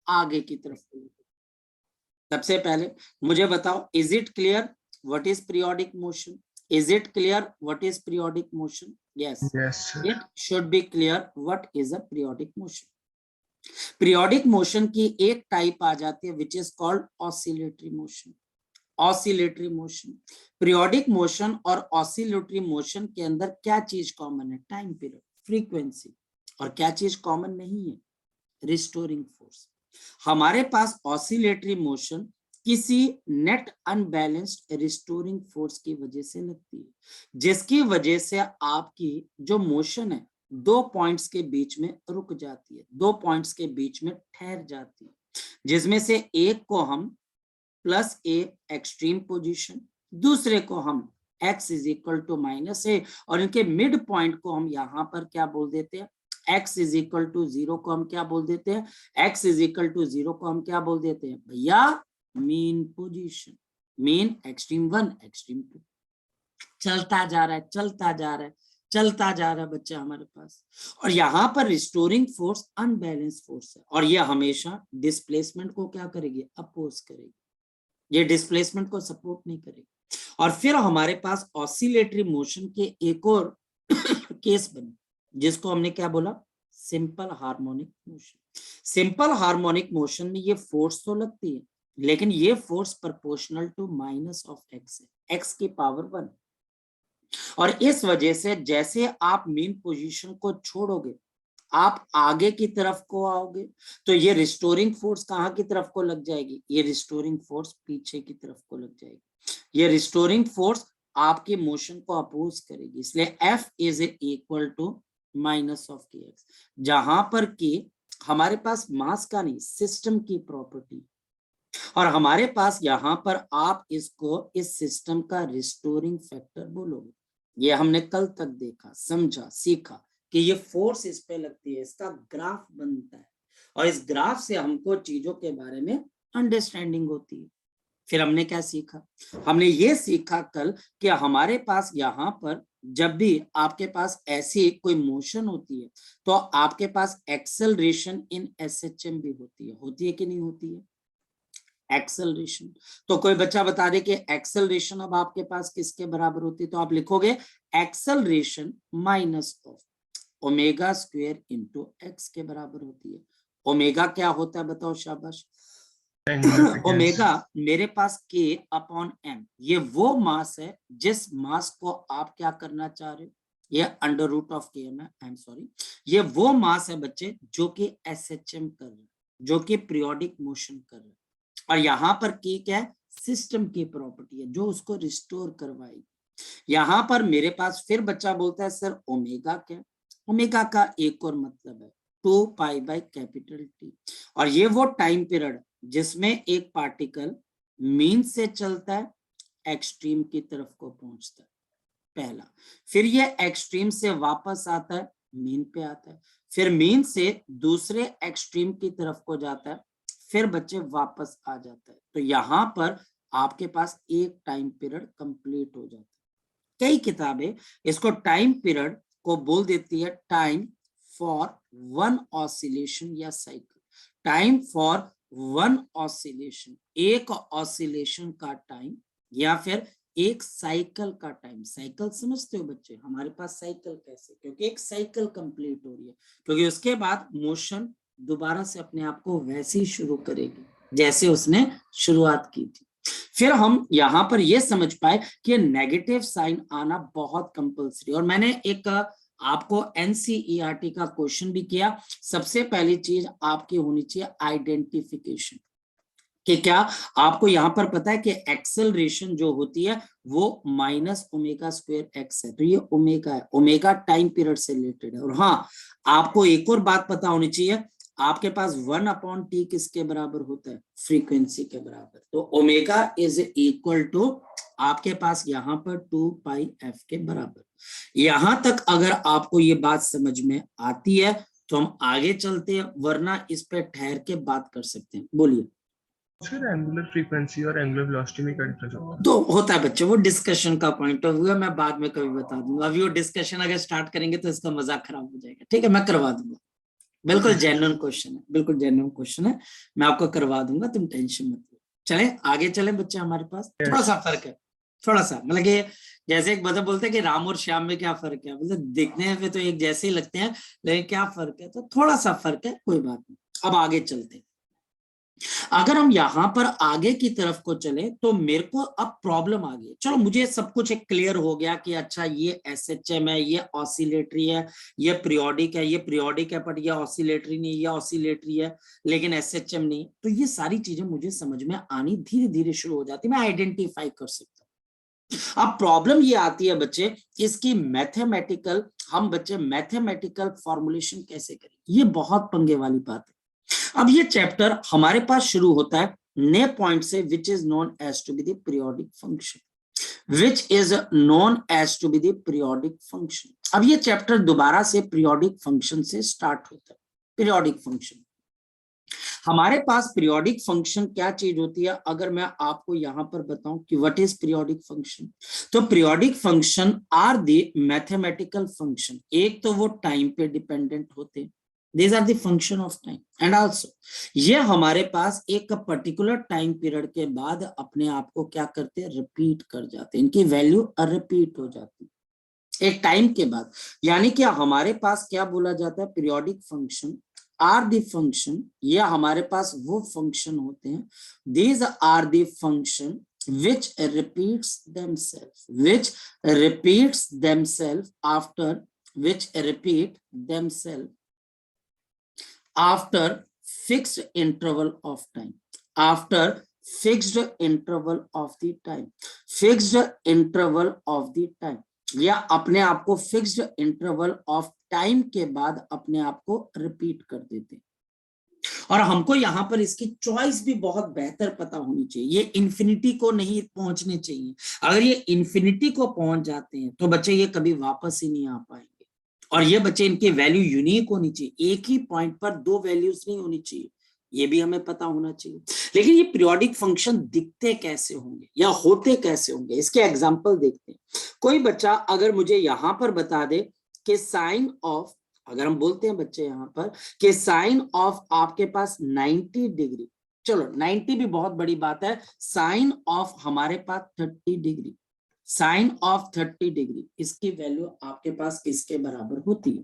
आगे की तरफ को। सबसे पहले मुझे बताओ, is it clear what is periodic motion? Is it clear what is periodic motion? Yes, it should be clear what is a periodic motion. Periodic motion की एक टाइप आ जाती है which is called oscillatory motion. Oscillatory motion, periodic motion और oscillatory motion के अंदर क्या चीज common है? Time period, frequency. और क्या चीज कॉमन नहीं है? Restoring force. हमारे पास ऑसिलेटरी मोशन किसी नेट अनबैलेंस्ड रिस्टोरिंग फोर्स की वजह से लगती है, जिसकी वजह से आपकी जो मोशन है दो पॉइंट्स के बीच में रुक जाती है, दो पॉइंट्स के बीच में ठहर जाती है, जिसमें से एक को हम प्लस ए एक्सट्रीम पोजीशन, दूसरे को हम x is equal to minus A, और इनके मिड पॉइंट को हम यहाँ पर क्या बोल देते हैं? x इज इक्वल टू 0 को हम क्या बोल देते हैं? x इज इक्वल टू 0 को हम क्या बोल देते हैं भैया? Mean position, mean extreme 1 extreme 2। चलता जा रहा है, चलता जा रहा है, चलता जा रहा है बच्चा हमारे पास। और यहाँ पर रिस्टोरिंग फोर्स अनबैलेंस फोर्स है, और ये हमेशा डिस्प्लेसमेंट को क्या करेगी? अपोज करेगी, ये डिस्प्लेसमेंट को सपोर्ट नहीं करेगी। और फिर हमारे पास ऑसिलेटरी मोशन के एक और केस बने, जिसको हमने क्या बोला? Simple harmonic motion. Simple harmonic motion में ये फोर्स तो लगती है, लेकिन ये force proportional to minus of x है, एक्स की पावर 1। और इस वजह से जैसे आप मीन पोजीशन को छोड़ोगे, आप आगे की तरफ को आओगे, तो ये रिस्टोरिंग फोर्स कहाँ की तरफ को लग जाएगी? ये रिस्टोरिंग फोर्स पीछे की तरफ को लग जाएगी। ये रिस्टोरिंग फोर्स आपके मोशन को अपोज करेगी, इसलिए F is equal to minus of k x, जहां पर के हमारे पास मास का नहीं, सिस्टम की प्रॉपर्टी, और हमारे पास यहाँ पर आप इसको इस सिस्टम का रिस्टोरिंग फैक्टर बोलोगे। ये हमने कल तक देखा, समझा, सीखा कि ये फोर्स इस पे लगती है, इसका ग्राफ बनता है, और इस ग्राफ से हमको चीजों के बारे में अंडरस्टैंडिंग होती है। फिर हमने क्या सीखा? हमने ये सीखा कल कि हमारे पास यहाँ पर जब भी आपके पास ऐसी कोई मोशन होती है, तो आपके पास एक्सेलरेशन इन SHM भी होती है कि नहीं होती है? एक्सेलरेशन, तो कोई बच्चा बता दे कि एक्सेलरेशन अब आपके पास किसके बराबर होती है? तो आप लिखोगे acceleration minus of omega square into x के बराबर होती है। ओमेगा क्या होता है बताओ, शाबाश। ओमेगा मेरे पास K अपॉन M, ये वो मास है जिस मास को आप क्या करना चाह रहे हो? ये अंडर रूट ऑफ KM है, आई एम सॉरी, ये वो मास है बच्चे जो कि SHM कर रहे हैं, जो कि पीरियोडिक मोशन कर रहे हैं। और यहाँ पर K क्या है? सिस्टम की प्रॉपर्टी है जो उसको रिस्टोर करवाएगी। यहाँ पर मेरे पास फिर बच्चा बोलता है सर ओमेगा क्या? ओमेगा का एक और मतलब है 2 पाई बाई कैपिटल T, और ये वो टाइम पीरियड जिसमें एक पार्टिकल मीन से चलता है, एक्सट्रीम की तरफ को पहुंचता है, पहला। फिर ये एक्सट्रीम से वापस आता है, मीन पे आता है, फिर मीन से दूसरे एक्सट्रीम की तरफ को जाता है, फिर बच्चे वापस आ जाता है। तो यहाँ पर आपके पास एक टाइम पीरियड कंप्लीट हो जाता है। कई किताबें इसको टाइम पीरियड को बोल देती है टाइम फॉर वन ऑसिलेशन या cycle. Time for one oscillation, एक ऑसिलेशन का टाइम, या फिर एक साइकिल का टाइम। साइकिल समझते हो बच्चे? हमारे पास साइकिल कैसे? क्योंकि एक साइकिल कंप्लीट हो रही है, क्योंकि उसके बाद मोशन दोबारा से अपने आप को वैसे ही शुरू करेगी जैसे उसने शुरुआत की थी। फिर हम यहाँ पर ये समझ पाए कि नेगेटिव साइन आना बहुत कंपल्सरी, और मैंने एक आपको NCERT का क्वेश्चन भी किया। सबसे पहली चीज आपकी होनी चाहिए आइडेंटिफिकेशन, कि क्या आपको यहाँ पर पता है कि एक्सेलरेशन जो होती है वो माइनस ओमेगा स्क्वायर एक्स है, तो ये ओमेगा है, ओमेगा टाइम पीरियड से रिलेटेड है। और हाँ, आपको एक और बात पता होनी चाहिए, आपके पास 1/T किसके बराबर होता है? फ्रीक्वेंसी के बराबर। तो ओमेगा इज इक्वल टू आपके पास यहाँ पर 2 पाई f के बराबर। यहां तक अगर आपको ये बात समझ में आती है तो हम आगे चलते हैं, वरना इस पे ठहर के बात कर सकते हैं। बोलिए। फिर एंगुलर फ्रीक्वेंसी और एंगुलर वेलोसिटी में क्या डिफरेंस होता है? तो होता है बच्चे, वो डिस्कशन का पॉइंट ऑफ व्यू है, मैं बाद में कभी बता दूंगा। अभी वो डिस्कशन अगर स्टार्ट करेंगे तो इसका मजाक खराब हो जाएगा, ठीक है? मैं करवा दूंगा। बिल्कुल जेन्युइन क्वेश्चन है, बिल्कुल जेन्युइन क्वेश्चन है, मैं आपको करवा दूंगा, तुम टेंशन मत लो। चले आगे चले बच्चे, हमारे पास थोड़ा सा फर्क है, थोड़ा सा, मतलब कि जैसे एक बता बोलते हैं कि राम और श्याम में क्या फर्क है, मतलब दिखने में तो एक जैसे ही लगते हैं, लेकिन क्या फर्क है, तो थोड़ा सा फर्क है, कोई बात नहीं। अब आगे चलते हैं। अगर हम यहां पर आगे की तरफ को चले तो मेरे को अब प्रॉब्लम आ गई। चलो मुझे सब कुछ एक क्लियर हो गया कि अच्छा ये एसएचएम है, ये ऑसिलेटरी है, ये पीरियोडिक है, ये पीरियोडिक है पर ये ऑसिलेटरी नहीं, ये ऑसिलेटरी है लेकिन एसएचएम नहीं। तो ये सारी चीजें मुझे समझ में आनी धीरे धीरे शुरू हो जाती, मैं आइडेंटिफाई कर सकता हूं। अब प्रॉब्लम ये आती है बच्चे, इसकी मैथमेटिकल, हम बच्चे मैथमेटिकल फॉर्मुलेशन कैसे करें, ये बहुत पंगे वाली बात है। अब ये चैप्टर हमारे पास शुरू होता है नए पॉइंट से, which is known as to be the periodic function, which is known as to be the periodic function. अब ये चैप्टर दोबारा से पीरियोडिक फंक्शन से स्टार्ट होता है। पीरियोडिक फंक्शन, हमारे पास पीरियोडिक फंक्शन क्या चीज होती है, अगर मैं आपको यहां पर बताऊं कि व्हाट इज पीरियोडिक फंक्शन, तो periodic function are the mathematical function. एक तो वो टाइम पे डिपेंडेंट होते हैं, these are the function of time, and also ये हमारे पास एक पर्टिकुलर टाइम पीरियड के बाद अपने आप को क्या करते हैं, रिपीट कर जाते हैं, इनकी वैल्यू रिपीट हो जाती है एक टाइम के बाद। यानी कि हमारे पास क्या बोला जाता है, periodic function are the function, ये हमारे पास वो फंक्शन होते हैं, these are the function which repeats themselves, which repeats themselves after, which repeat themselves after fixed interval of time, after fixed interval of the time, fixed interval of the time, या अपने आप को fixed interval of time के बाद अपने आप को repeat कर देते हैं। और हमको यहाँ पर इसकी चॉइस भी बहुत बेहतर पता होनी चाहिए, ये इन्फिनिटी को नहीं पहुंचने चाहिए। अगर ये इन्फिनिटी को पहुंच जाते हैं तो बच्चे ये कभी वापस ही नहीं आ पाएंगे। और ये बच्चे, इनकी वैल्यू यूनिक होनी चाहिए, एक ही पॉइंट पर दो वैल्यूज नहीं होनी चाहिए, ये भी हमें पता होना चाहिए। लेकिन ये पीरियोडिक फंक्शन दिखते कैसे होंगे या होते कैसे होंगे, इसके एग्जांपल देखते हैं। कोई बच्चा अगर मुझे यहां पर बता दे कि साइन ऑफ, अगर हम बोलते हैं बच्चे यहां पर कि साइन ऑफ आपके पास 90 डिग्री, चलो 90 भी बहुत बड़ी बात है, साइन ऑफ हमारे पास 30 डिग्री, साइन ऑफ 30 डिग्री, इसकी वैल्यू आपके पास किसके बराबर होती है?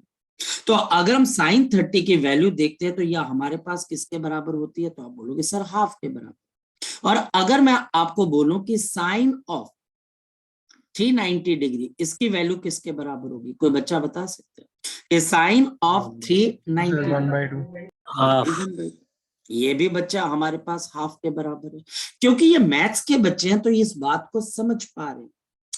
तो अगर हम साइन 30 की वैल्यू देखते हैं तो यह हमारे पास किसके बराबर होती है, तो आप बोलोगे सर हाफ के बराबर। और अगर मैं आपको बोलूं कि साइन ऑफ 390 डिग्री, इसकी वैल्यू किसके बराबर होगी, कोई बच्चा बता सकते हैं कि साइन ऑफ 390 हाफ, ये भी बच्चा हमारे पास हाफ के बराबर है। क्योंकि ये मैथ्स के बच्चे हैं तो ये इस बात को समझ पा रहे,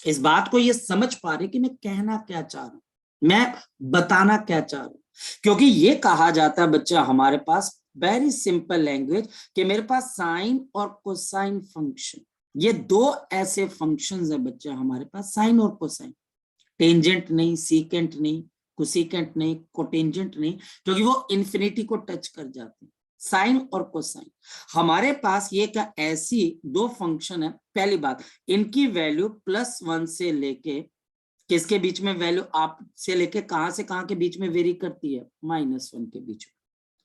इस बात को ये समझ पा रहे कि मैं कहना क्या चाह रहा हूं, मैं बताना क्या चाह रहा हूं। क्योंकि ये कहा जाता है बच्चा हमारे पास वेरी सिंपल लैंग्वेज कि मेरे पास साइन और कोसाइन फंक्शन, ये दो ऐसे फंक्शंस है बच्चे हमारे पास, साइन और कोसाइन, टेंजेंट नहीं, सीकेंट नहीं, कोसेकेंट नहीं, कोटेंजेंट नहीं, क्योंकि वो इन्फिनिटी को टच कर जाते हैं। साइन और कोसाइन हमारे पास ये क्या ऐसी दो फंक्शन है। पहली बात, इनकी वैल्यू +1 से लेके किसके बीच में, वैल्यू आप से लेके कहां से कहां के बीच में वेरी करती है, -1 के बीच में।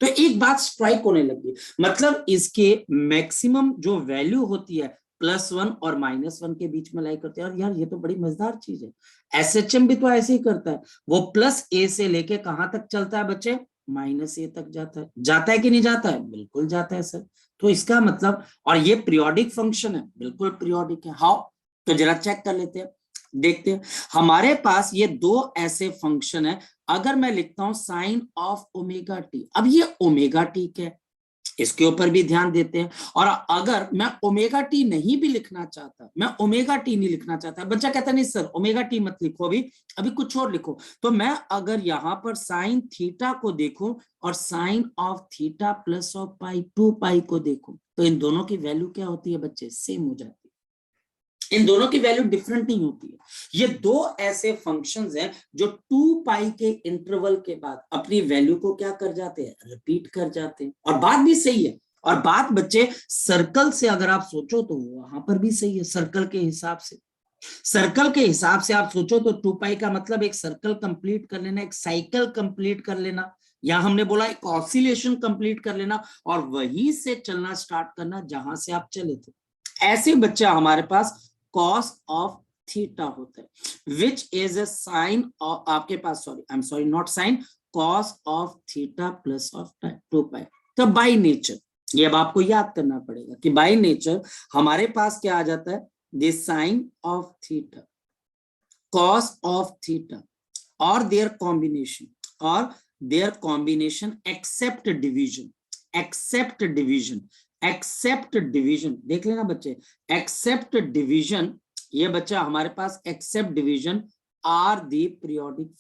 तो एक बात स्ट्राइक होने लगी, मतलब इसके मैक्सिमम जो वैल्यू होती है +1 और -1 के बीच में लाई करते हैं। और यार ये तो बड़ी मजेदार चीज है, एसएचएम भी तो ऐसे ही करता है, वो +a से लेके कहां तक चलता है बच्चे, -a तक जाता है कि नहीं जाता है, बिल्कुल जाता है सर। तो इसका मतलब, और ये पीरियोडिक फंक्शन है, बिल्कुल पीरियोडिक है। हाउ, तो जरा चेक कर लेते हैं, देखते हैं। हमारे पास ये दो ऐसे फंक्शन है, अगर मैं लिखता हूं साइन ऑफ ओमेगा टी, अब ये ओमेगा टी क्या, इसके ऊपर भी ध्यान देते हैं। और अगर मैं ओमेगा टी नहीं भी लिखना चाहता, मैं ओमेगा टी नहीं लिखना चाहता, बच्चा कहता नहीं सर ओमेगा टी मत लिखो, अभी कुछ और लिखो, तो मैं अगर यहां पर साइन थीटा को देखूं और sine of theta plus of pi 2 pi को देखूं, तो इन दोनों की वैल्यू क्या होती है बच्चे, सेम हो जाती है, इन दोनों की वैल्यू डिफरेंट नहीं होती है। ये दो ऐसे फंक्शंस हैं जो 2 पाई के इंटरवल के बाद अपनी वैल्यू को क्या कर जाते हैं, रिपीट कर जाते हैं। और बात भी सही है, और बात बच्चे सर्कल से अगर आप सोचो तो वहां पर भी सही है, सर्कल के हिसाब से, सर्कल के हिसाब से आप सोचो तो 2 पाई का मतलब एक सर्कल कंप्लीट कर लेना, एक साइकिल कंप्लीट कर लेना, या हमने बोला एक ऑसिलेशन कंप्लीट कर लेना और वहीं से चलना स्टार्ट करना जहां से आप चले थे। ऐसे बच्चा हमारे पास कॉस ऑफ थीटा होता है विच इज अ साइन आपके पास, sorry I am sorry not sine, cos of theta plus of 2 pi. तो बाय नेचर ये अब आपको याद करना पड़ेगा कि बाय नेचर हमारे पास क्या आ जाता है, the sine of theta, cos of theta or their combination except division, देख लेना बच्चे, except division, ये बच्चा हमारे पास except division are the periodic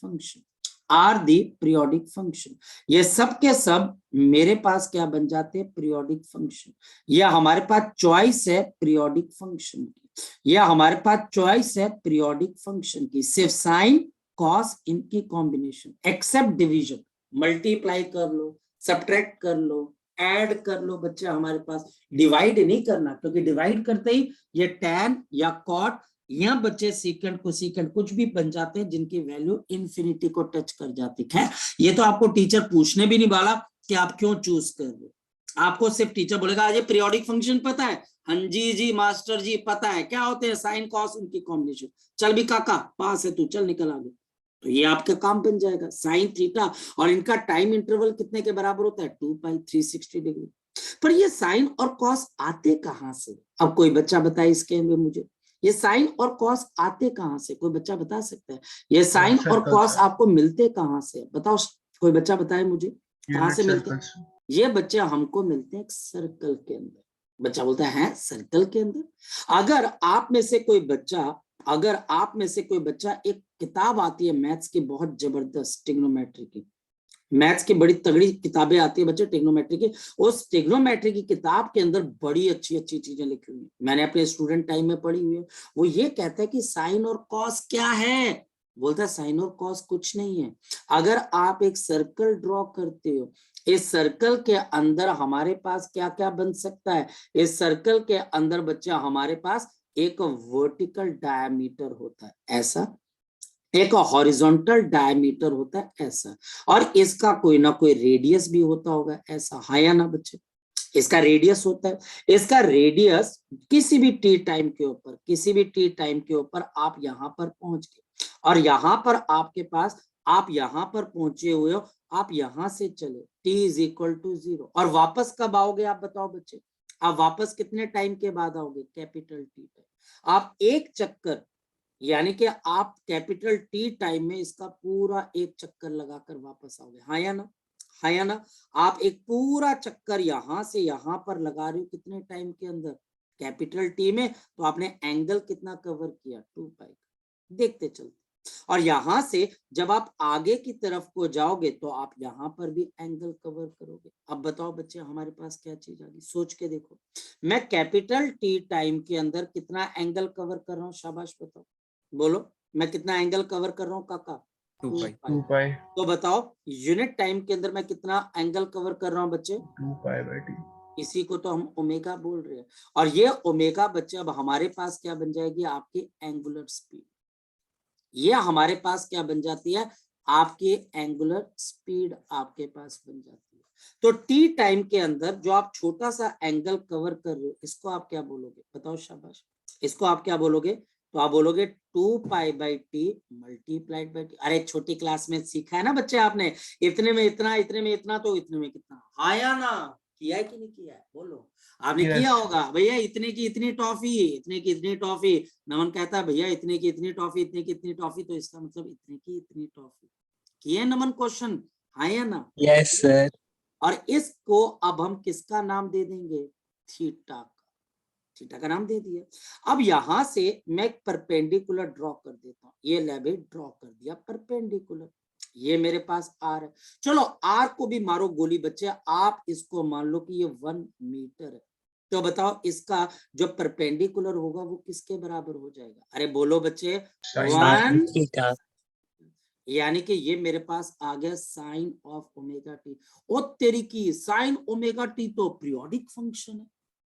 function, ये सब के सब मेरे पास क्या बन जाते हैं, periodic function। ये हमारे पास चॉइस है periodic function की, या हमारे पास चॉइस है पीरियोडिक फंक्शन की, सिर्फ साइन कॉस इनकी कॉम्बिनेशन, एक्सेप्ट डिवीजन, मल्टीप्लाई कर लो, सब्ट्रैक्ट कर लो, ऐड कर लो बच्चा, हमारे पास डिवाइड नहीं करना, क्योंकि डिवाइड करते ही ये टैन या कॉट या बच्चे सीकेंड को सीकेंड कुछ भी बन जाते हैं जिनकी वैल्यू इन्फिनिटी को टच कर जाती है। ये तो आपको टीचर पूछने भी नहीं वाला कि आप क्यों चूज कर रहे हो, आपको सिर्फ टीचर बोलेगा आज ये पीरियोडिक फंक्शन पता है, हाँ जी मास्टर जी पता है, क्या होते हैं साइन कॉस उनकी कॉम्बिनेशन, चल भी काका पास है तू, चल निकल आगे। तो ये आपका काम बन जाएगा साइन थीटा, और इनका टाइम इंटरवल कितने के बराबर होता है, 2 पाई 360 डिग्री। पर ये साइन और कॉस आते कहां से, अब कोई बच्चा बताए इसके में मुझे, ये साइन और कॉस आते कहां से, कोई बच्चा बता सकता है, ये साइन और कॉस आपको मिलते कहां से, बताओ कोई बच्चा बताए मुझे कहां से मिलते हैं। ये बच्चे हमको मिलते हैं सर्कल के अंदर। बच्चा बोलता है सर्कल के अंदर, अगर आप में से कोई बच्चा एक किताब आती है मैथ्स की बहुत जबरदस्त, ट्रिग्नोमेट्री की, मैथ्स की बड़ी तगड़ी किताबें आती है बच्चे ट्रिग्नोमेट्री की, उस ट्रिग्नोमेट्री की किताब के अंदर बड़ी अच्छी अच्छी चीजें लिखी हुई है, मैंने अपने स्टूडेंट टाइम में पढ़ी हुई है। वो ये कहता है कि साइन और कॉस क्या है, बोलता है साइन और कॉस कुछ नहीं है, अगर आप एक सर्कल ड्रॉ करते हो, इस सर्कल के अंदर हमारे पास क्या क्या बन सकता है, इस सर्कल के अंदर बच्चा हमारे पास एक वर्टिकल डायमीटर होता है ऐसा, एक हॉरिजॉन्टल डायमीटर होता है ऐसा, और इसका कोई ना कोई रेडियस भी होता होगा ऐसा, हाँ या ना बच्चे, इसका रेडियस होता है, इसका रेडियस किसी भी टी टाइम के ऊपर आप यहां पर पहुंच गए, और यहां पर आपके पास, आप यहां पर पहुंचे हुए हो, आप यहां से चले t इज इक्वल टू 0, और वापस कब आओगे आप बताओ बच्चे, आप वापस कितने टाइम के बाद आओगे, कैपिटल टी टाइम, आप एक चक्कर यानी कि आप कैपिटल टी टाइम में इसका पूरा एक चक्कर लगाकर वापस आओगे, हाँ या ना, हाँ या ना, आप एक पूरा चक्कर यहां से यहां पर लगा रहे हो कितने टाइम के अंदर, कैपिटल टी में, तो आपने एंगल कितना कवर किया, 2 पाई, देखते चलते, और यहां से जब आप आगे की तरफ को जाओगे तो आप यहां पर भी एंगल कवर करोगे। अब बताओ बच्चे हमारे पास क्या चीज आ गई, सोच के देखो, मैं कैपिटल टी टाइम के अंदर कितना एंगल कवर कर रहा हूँ, शाबाश बताओ, बोलो मैं कितना एंगल कवर कर रहा हूँ काका, 2 पाई। तो बताओ यूनिट टाइम के अंदर मैं कितना एंगल कवर कर रहा हूँ बच्चे, 2 पाई बाय टी, इसी को तो हम ओमेगा बोल रहे हैं, और ये ओमेगा बच्चे अब हमारे पास क्या बन जाएगी, आपकी एंगुलर स्पीड, ये हमारे पास क्या बन जाती है, आपकी एंगुलर स्पीड आपके पास बन जाती है। तो टी टाइम के अंदर जो आप छोटा सा एंगल कवर कर रहे हो, इसको आप क्या बोलोगे बताओ, शाबाश, इसको आप क्या बोलोगे, तो आप बोलोगे 2 pi by T multiplied by T. अरे छोटी क्लास में सीखा है ना बच्चे आपने, इतने में इतना, इतने में इतना, तो इतने में कितना, आया ना, किया है कि नहीं किया है, बोलो आपने किया होगा, भैया इतने की इतनी टॉफी, इतने की इतनी टॉफी, नमन कहता है भैया इतने की इतनी टॉफी, इतने की इतनी टॉफी, तो इसका मतलब इतने की इतनी टॉफी, किए नमन क्वेश्चन, हाँ या ना, यस सर। और इसको अब हम किसका नाम दे देंगे, थीटा का, थीटा का नाम दे दिया। अब यहां से मैं एक परपेंडिकुलर ड्रॉ कर देता हूं, ये लेबे ड्रॉ कर दिया परपेंडिकुलर, ये मेरे पास आर है, चलो आर को भी मारो गोली बच्चे, आप इसको मान लो कि ये 1 मीटर है, तो बताओ इसका जो परपेंडिकुलर होगा वो किसके बराबर हो जाएगा, अरे बोलो बच्चे, 1, थीटा, यानी कि ये मेरे पास आ गया साइन ऑफ ओमेगा टी। ओ तेरी की, साइन ओमेगा टी तो पीरियोडिक फंक्शन है,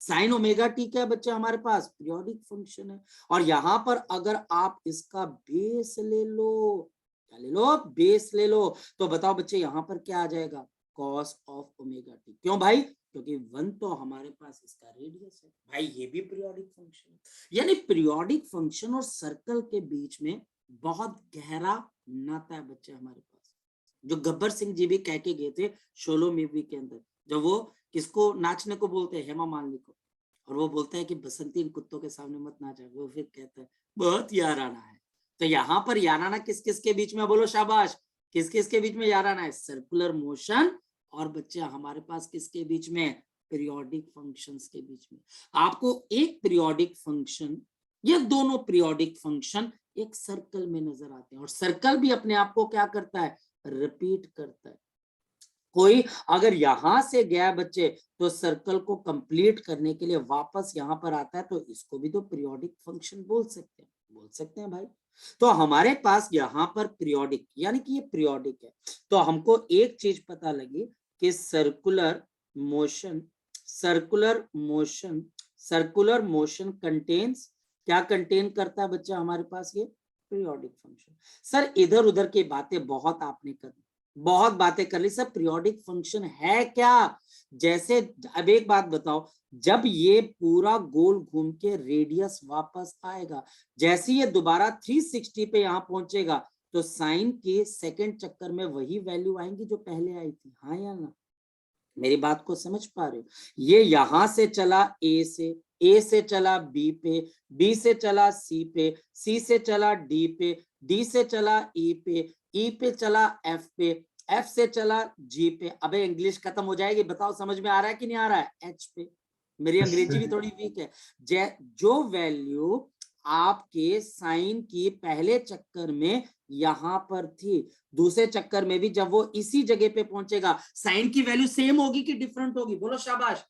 साइन ओमेगा टी क्या बच्चा हमारे पास पीरियोडिक फंक्शन है, और यहां पर अगर आप इसका बेस ले लो, क्या ले लो, बेस ले लो। तो बताओ बच्चे यहाँ पर क्या आ जाएगा, कॉस ऑफ ओमेगा टी। क्यों भाई, क्योंकि 1 तो हमारे पास इसका रेडियस है भाई, ये भी पीरियोडिक फंक्शन है। यानी पीरियोडिक फंक्शन और सर्कल के बीच में बहुत गहरा नाता है बच्चे हमारे पास, जो गब्बर सिंह जी भी कह के गए थे शोलो मूवी के अंदर, जब वो किसको नाचने को बोलते हैं, हेमा मालिनी को, और वो बोलता है कि बसंती इन कुत्तों के सामने मत नाचा, वो फिर कहता है बहुत याराना है। तो यहाँ पर याराना किस किस के बीच में, बोलो शाबाश, किस किस के बीच में याराना है, सर्कुलर मोशन और बच्चे हमारे पास किसके बीच में, पीरियोडिक फंक्शंस के बीच में। आपको एक पीरियोडिक फंक्शन, ये दोनों पीरियोडिक फंक्शन एक सर्कल में नजर आते हैं, और सर्कल भी अपने आप को क्या करता है, रिपीट करता है। कोई अगर यहां से गया बच्चे तो सर्कल को कंप्लीट करने के लिए वापस यहां पर आता है, तो इसको भी तो पीरियोडिक फंक्शन बोल सकते हैं भाई। तो हमारे पास यहाँ पर पीरियोडिक, यानी कि ये पीरियोडिक है। तो हमको एक चीज पता लगी कि circular motion, circular motion contains, क्या कंटेन करता है बच्चा हमारे पास, ये पीरियोडिक फंक्शन। सर इधर उधर की बातें बहुत आपने कर ली, बहुत बातें कर ली, सर पीरियोडिक फंक्शन है क्या। जैसे अब एक बात बताओ, जब ये पूरा गोल घूम के रेडियस वापस आएगा, जैसे ये दोबारा 360 पे यहाँ पहुंचेगा, तो साइन के सेकंड चक्कर में वही वैल्यू आएंगी जो पहले आई थी, हाँ या ना। मेरी बात को समझ पा रहे हो, ये यहां से चला ए से चला बी पे, बी से चला सी पे, सी से चला डी पे, डी से चला ई पे चला एफ पे, एफ से चला जी पे। अबे इंग्लिश खत्म हो जाएगी, बताओ समझ में आ रहा है कि नहीं आ रहा है, एच पे। मेरी अंग्रेजी भी थोड़ी वीक है। जो वैल्यू आपके साइन की पहले चक्कर में यहां पर थी, दूसरे चक्कर में भी जब वो इसी जगह पे पहुंचेगा, साइन की वैल्यू सेम होगी कि डिफरेंट होगी, बोलो शाबाश।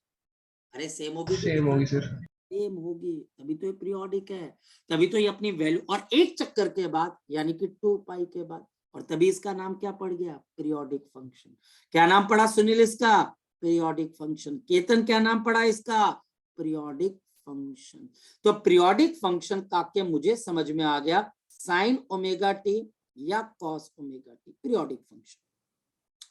अरे सेम होगी कि सेम होगी सर, सेम होगी, तभी तो ये पीरियोडिक है, तभी तो ये अपनी वैल्यू, और एक चक्कर के बाद यानी कि 2 पाई के बाद, और तभी इसका नाम क्या पड़ गया, पीरियोडिक फंक्शन। क्या नाम पड़ा सुनील इसका, पीरियोडिक फंक्शन। केतन क्या नाम पड़ा इसका, पीरियोडिक फंक्शन। तो पीरियोडिक फंक्शन का के मुझे समझ में आ गया, साइन ओमेगा टी या cos omega T periodic function.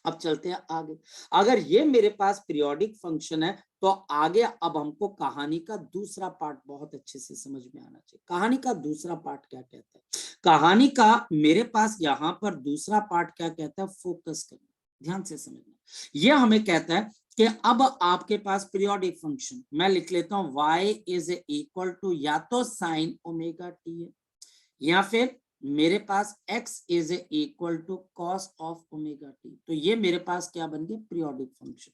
अब चलते हैं आगे। अगर ये मेरे पास पीरियोडिक फंक्शन है, तो आगे अब हमको कहानी का दूसरा पार्ट बहुत अच्छे से समझ में आना चाहिए। कहानी का दूसरा पार्ट क्या कहता है, कहानी का मेरे पास यहाँ पर दूसरा पार्ट क्या कहता है, फोकस करना, ध्यान से समझना। यह हमें कहता है कि अब आपके पास पीरियोडिक फंक्शन, मैं लिख लेता हूं y इज इक्वल टू या तो साइन ओमेगा टी है, या फिर मेरे पास x is equal to cos of omega t. तो ये मेरे पास क्या बन गया, पीरियोडिक फंक्शन।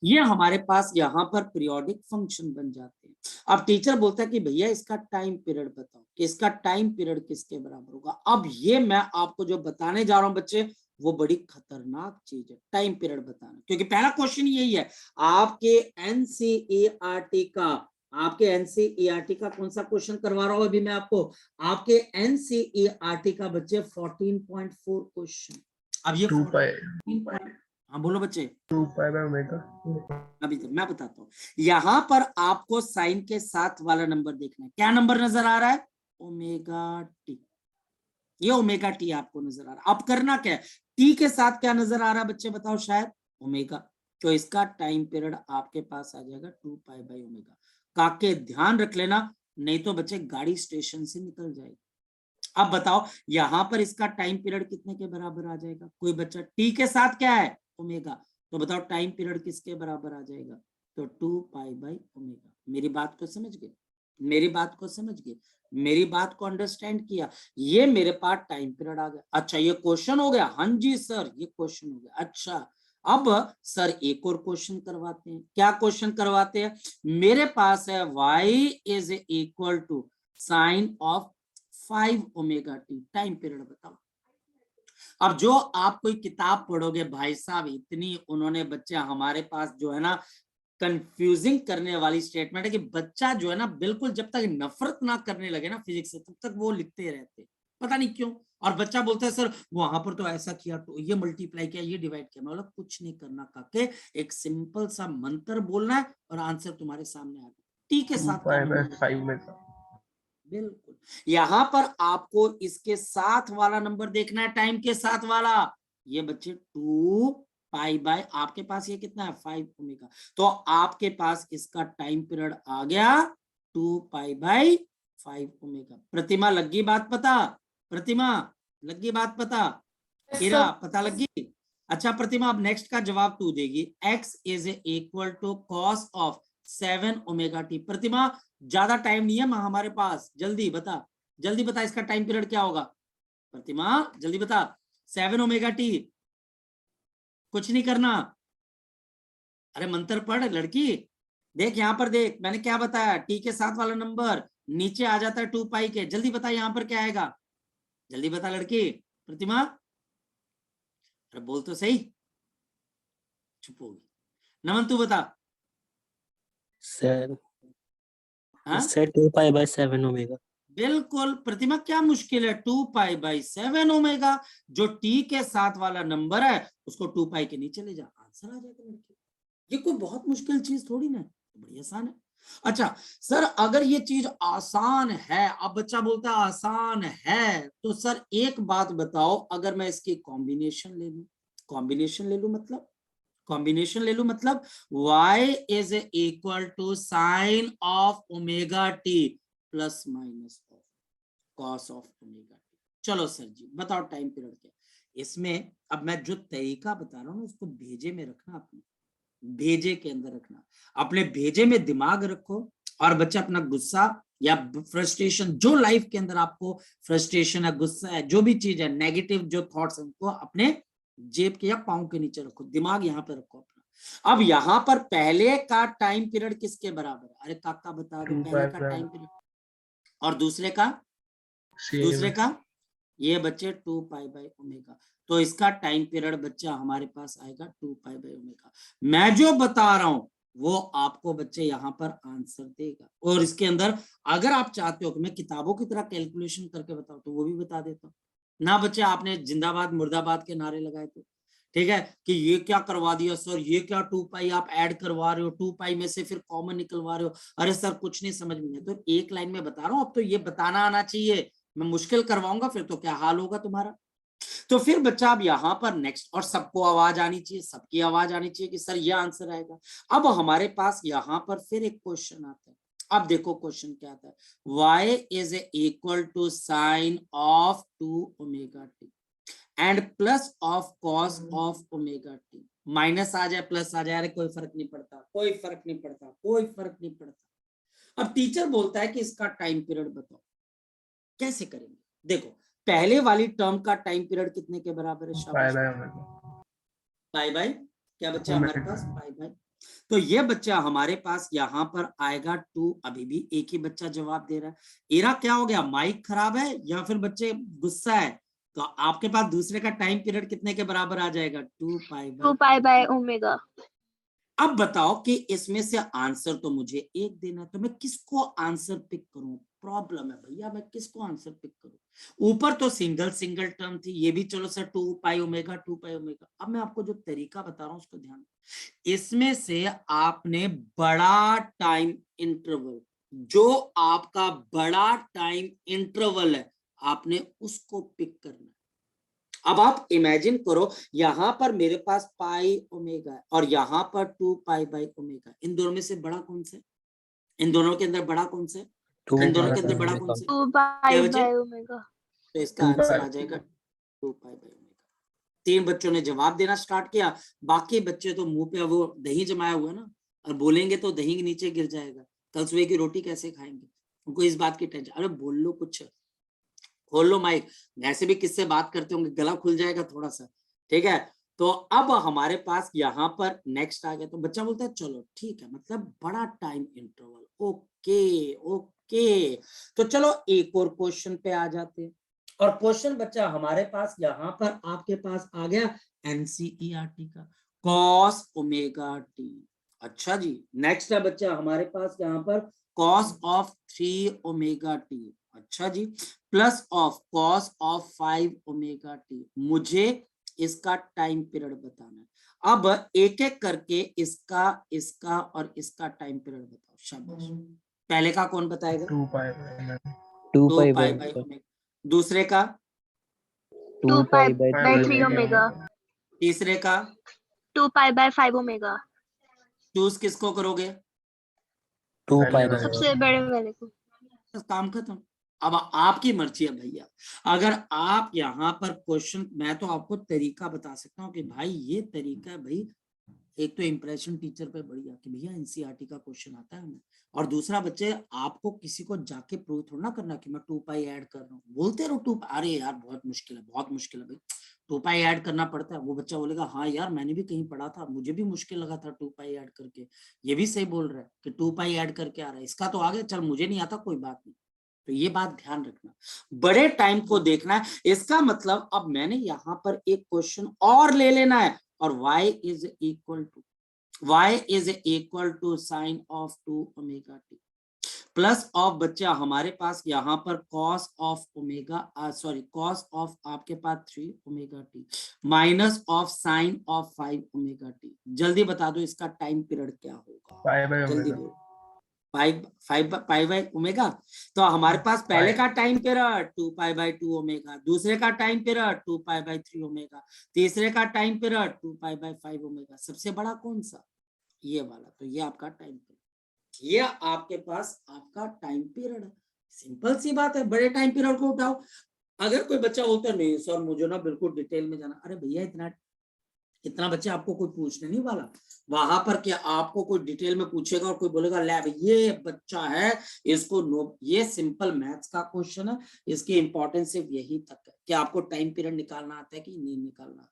ये हमारे पास यहाँ पर पीरियोडिक फंक्शन बन जाते हैं। अब टीचर बोलता है कि भैया इसका टाइम पीरियड बताओ, कि इसका टाइम पीरियड किसके बराबर होगा। अब ये मैं आपको जो बताने जा रहा हूं बच्चे, वो बड़ी खतरनाक चीज है, टाइम पीरियड बताना, क्योंकि पहला क्वेश्चन यही है आपके एनसीईआरटी का। आपके एनसीईआरटी का कौन सा क्वेश्चन करवा रहा हूं अभी मैं आपको, आपके एनसीईआरटी का बच्चे 14.4 क्वेश्चन। अब ये 2 पाई, हाँ बोलो बच्चे, 2 पाई बाय ओमेगा। अभी तक मैं बताता हूँ। यहां पर आपको साइन के साथ वाला नंबर देखना है, क्या नंबर नजर आ रहा है, ओमेगा टी। ये ओमेगा टी आपको नजर आ रहा है। अब करना क्या है, टी के साथ क्या नजर आ रहा है बच्चे बताओ, शायद ओमेगा। तो इसका टाइम पीरियड आपके पास आ जाएगा 2 पाई बाई ओमेगा। काके ध्यान रख लेना, नहीं तो बच्चे गाड़ी स्टेशन से निकल जाएगी। अब बताओ यहां पर इसका टाइम पीरियड कितने के बराबर आ जाएगा, कोई बच्चा, टी के साथ क्या है, ओमेगा। तो बताओ टाइम पीरियड किसके बराबर आ जाएगा, तो 2 पाई बाई ओमेगा। मेरी बात को समझ गए, मेरी बात को समझ गए, मेरी बात को अंडरस्टैंड किया। ये मेरे पास टाइम पीरियड आ गया। अच्छा ये क्वेश्चन हो गया, हाँ जी सर ये क्वेश्चन हो गया। अच्छा अब सर एक और क्वेश्चन करवाते हैं, क्या क्वेश्चन करवाते हैं, मेरे पास है y is equal to sine of 5 omega t, time period बताओ। अब जो आप कोई किताब पढ़ोगे भाई साहब, इतनी उन्होंने बच्चे हमारे पास जो है ना कंफ्यूजिंग करने वाली स्टेटमेंट है कि बच्चा जो है ना बिल्कुल जब तक नफरत ना करने लगे ना फिजिक्स से, तब तक वो लिखते रहते, पता नहीं क्यों। और बच्चा बोलता है सर वहां पर तो ऐसा किया, तो ये मल्टीप्लाई किया, ये डिवाइड किया। मतलब कुछ नहीं करना काके, एक सिंपल सा मंत्र बोलना है और आंसर तुम्हारे सामने आ गया। टी के 2 साथ क्या पाई बाय नंबर, 5 ओमेगा। बिल्कुल। यहां पर आपको इसके साथ वाला नंबर देखना है, टाइम के साथ वाला। ये बच्चे 2 पाई बाय, आपके पास ये कितना है 5 ओमेगा, तो आपके पास इसका टाइम पीरियड आ गया 2 पाई बाय 5 ओमेगा। प्रतिमा लगी बात पता? प्रतिमा लगी बात पता? इरा पता लगी? अच्छा प्रतिमा, अब नेक्स्ट का जवाब तू देगी। x is equal to cos of 7 omega t. Pratima ज्यादा टाइम नहीं है हमारे पास, जल्दी बता, जल्दी बता इसका टाइम पीरियड क्या होगा। प्रतिमा जल्दी बता। 7 ओमेगा टी, कुछ नहीं करना। अरे मंत्र पढ़ लड़की। देख यहां पर देख, मैंने क्या बताया, टी के साथ वाला नंबर नीचे आ जाता है 2 पाई के। जल्दी बता यहां पर क्या आएगा, जल्दी बता लड़की। प्रतिमा अरे बोल तो सही, चुप होगी। नमन तू बता। सर हाँ 2 पाई बाय 7 ओमेगा। बिल्कुल प्रतिमा, क्या मुश्किल है, 2 पाई बाई 7 ओमेगा। जो टी के साथ वाला नंबर है उसको 2 पाई के नीचे ले जा, आंसर आ जाएगा लड़की। ये कोई बहुत मुश्किल चीज थोड़ी ना, बड़ी आसान है। अच्छा सर, अगर ये चीज आसान है, अब बच्चा बोलता है आसान है, तो सर एक बात बताओ, अगर मैं इसकी कॉम्बिनेशन ले लूं, कॉम्बिनेशन ले लूं मतलब, कॉम्बिनेशन ले लूं मतलब y is equal to sine of omega t plus minus of cos of omega t. चलो सर जी बताओ टाइम पीरियड क्या। इसमें अब मैं जो तरीका बता रहा हूँ ना, उसको भेजे में रखना, अपने भेजे के अंदर रखना, अपने भेजे में दिमाग रखो। और बच्चा अपना गुस्सा या फ्रस्ट्रेशन, जो लाइफ के अंदर आपको फ्रस्ट्रेशन है, गुस्सा है, जो भी चीज है, नेगेटिव जो थॉट्स है, उनको अपने जेब के या पाँव के नीचे रखो, दिमाग यहाँ पे रखो अपना। अब यहाँ पर पहले का टाइम पीरियड किसके बराबर है? अरे काका बता दो, पहले का टाइम पीरियड। और दूसरे का, दूसरे का ये बच्चे 2 पाई बाई ओमेगा। तो इसका टाइम पीरियड बच्चा हमारे पास आएगा 2 पाई बाई ओमेगा। मैं जो बता रहा हूं वो आपको बच्चे यहाँ पर आंसर देगा। और इसके अंदर अगर आप चाहते हो कि मैं किताबों की तरह कैलकुलेशन करके बताऊं तो वो भी बता देता हूँ ना। बच्चे आपने जिंदाबाद मुर्दाबाद के नारे लगाए थे, ठीक है, कि ये क्या करवा दिया सर, ये क्या 2 पाई आप ऐड करवा रहे हो, 2 पाई में से फिर कॉमन निकलवा रहे हो। अरे सर कुछ नहीं समझ में, तो एक लाइन में बता रहा हूँ, अब तो ये बताना आना चाहिए। मैं मुश्किल करवाऊंगा फिर तो क्या हाल होगा तुम्हारा। तो फिर बच्चा अब यहाँ पर नेक्स्ट, और सबको आवाज आनी चाहिए, सबकी आवाज आनी चाहिए कि सर ये आंसर आएगा। अब हमारे पास यहाँ पर फिर एक क्वेश्चन आता है। अब देखो क्वेश्चन क्या आता है, y is equal to sine of 2 omega t and plus of cos of omega t. Minus आ जाए प्लस आ जाए, अरे कोई फर्क नहीं पड़ता, कोई फर्क नहीं पड़ता, कोई फर्क नहीं पड़ता। अब टीचर बोलता है कि इसका टाइम पीरियड बताओ, कैसे करेंगे। देखो पहले वाली टर्म का टाइम पीरियड कितने के बराबर है? शाबाश, पाई बाय क्या बच्चा हमारे पास, पाई बाय। तो ये बच्चा हमारे पास यहाँ पर आएगा 2। अभी भी एक ही बच्चा जवाब दे रहा है। एरा क्या हो गया, माइक खराब है या फिर बच्चे गुस्सा है? तो आपके पास दूसरे का टाइम पीरियड कितने के बराबर आ जाएगा? 2 पाई बाय ओमेगा। अब बताओ कि इसमें से आंसर तो मुझे एक देना है, तो मैं किसको आंसर पिक करूं? प्रॉब्लम है भैया, मैं किसको आंसर पिक करूं? ऊपर तो सिंगल सिंगल टर्म थी, ये भी चलो सर 2 पाई ओमेगा 2 पाई ओमेगा। अब मैं आपको जो तरीका बता रहा हूं उसको ध्यान, इसमें से आपने बड़ा टाइम इंटरवल, जो आपका बड़ा टाइम इंटरवल है, आपने उसको पिक करना है। अब आप इमेजिन करो, यहां पर मेरे पास पाई ओमेगा है और यहां पर 2 पाई बाई ओमेगा। इन दोनों में से बड़ा कौन सा? इन दोनों के अंदर बड़ा कौन सा? इन दोनों के अंदर बड़ा कौन सा? 2 पाई बच्चे? By omega. तो इसका आंसर आ जाएगा 2 पाई बाई ओमेगा। 3 बच्चों ने जवाब देना स्टार्ट किया, बाकी बच्चे तो मुंह पे वो दही जमाया हुआ है ना, और बोलेंगे तो दही के नीचे गिर जाएगा, कल सुबह की रोटी कैसे खाएंगे? उनको इस बात की टेंशन। अरे बोल लो कुछ, खोल लो माइक, ऐसे भी किससे बात करते होंगे, गला खुल जाएगा थोड़ा सा, ठीक है। तो अब हमारे पास यहाँ पर नेक्स्ट आ गया, तो बच्चा बोलता है चलो ठीक है, मतलब बड़ा टाइम इंटरवल, ओके ओके। तो चलो एक और क्वेश्चन पे आ जाते हैं। और क्वेश्चन बच्चा हमारे पास यहाँ पर आपके पास आ गया एनसीईआरटी का, कॉस ओमेगा टी। अच्छा जी, नेक्स्ट है बच्चा हमारे पास यहाँ पर कॉस ऑफ 3 ओमेगा टी। अच्छा जी, plus of cos of 5 omega t. मुझे इसका टाइम पीरियड बताना है। अब एक एक करके इसका, इसका और इसका टाइम पीरियड बताओ। शाबाश, पहले का कौन बताएगा? 2 पाई 2 2 pi pi by by omega. दूसरे का 2 pi by pi 3 by 3 omega. omega. तीसरे का 2 pi by 5 omega. चूज किसको करोगे? 2 पहले pi by वाले को। सबसे बड़े वाले को। बस काम खत्म। अब आपकी मर्जी है भैया, अगर आप यहाँ पर क्वेश्चन, मैं तो आपको तरीका बता सकता हूँ कि भाई ये तरीका है भाई, एक तो इंप्रेशन टीचर पे बढ़िया कि भैया एनसीईआरटी का क्वेश्चन आता है हमें, और दूसरा बच्चे आपको किसी को जाके प्रूव थोड़ा ना करना कि मैं 2 पाई ऐड कर रहा हूँ, बोलते रहो 2, अरे यार बहुत मुश्किल है, बहुत मुश्किल है भाई, 2 पाई ऐड करना पड़ता है। वो बच्चा बोलेगा हाँ यार मैंने भी कहीं पढ़ा था, मुझे भी मुश्किल लगा था 2 पाई ऐड करके, ये भी सही बोल रहा है कि 2 पाई ऐड करके आ रहा है, इसका तो आगे चल मुझे नहीं आता, कोई बात नहीं। तो ये बात ध्यान रखना, बड़े टाइम को देखना है। इसका मतलब अब मैंने यहाँ पर एक क्वेश्चन और ले लेना है, और y is equal to sin of 2 omega t plus of बच्चा हमारे पास यहाँ पर cos of omega cos of आपके पास 3 omega t minus of sin of 5 omega t। जल्दी बता दो इसका टाइम पीरियड क्या होगा, pi by जल्दी omega। बोलो। Pi by omega. तो हमारे पास पहले का time period 2 pi by 2 omega, दूसरे का time period 2 pi by 3 omega, तीसरे का time period 2 pi by 5 omega. सबसे बड़ा कौन सा? ये वाला। तो ये आपका टाइम पीरियड, ये आपके पास आपका टाइम पीरियड है। सिंपल सी बात है, बड़े टाइम पीरियड को उठाओ। अगर कोई बच्चा बोलता नहीं सर मुझे ना बिल्कुल डिटेल में जाना, अरे भैया इतना बच्चे आपको कोई पूछने नहीं वाला वहां पर, क्या आपको कोई डिटेल में पूछेगा और कोई बोलेगा लैब ये बच्चा है इसको ये सिंपल मैथ्स का क्वेश्चन है, इसकी इंपॉर्टेंस सिर्फ यही तक है कि आपको टाइम पीरियड निकालना आता है कि नहीं निकालना आता,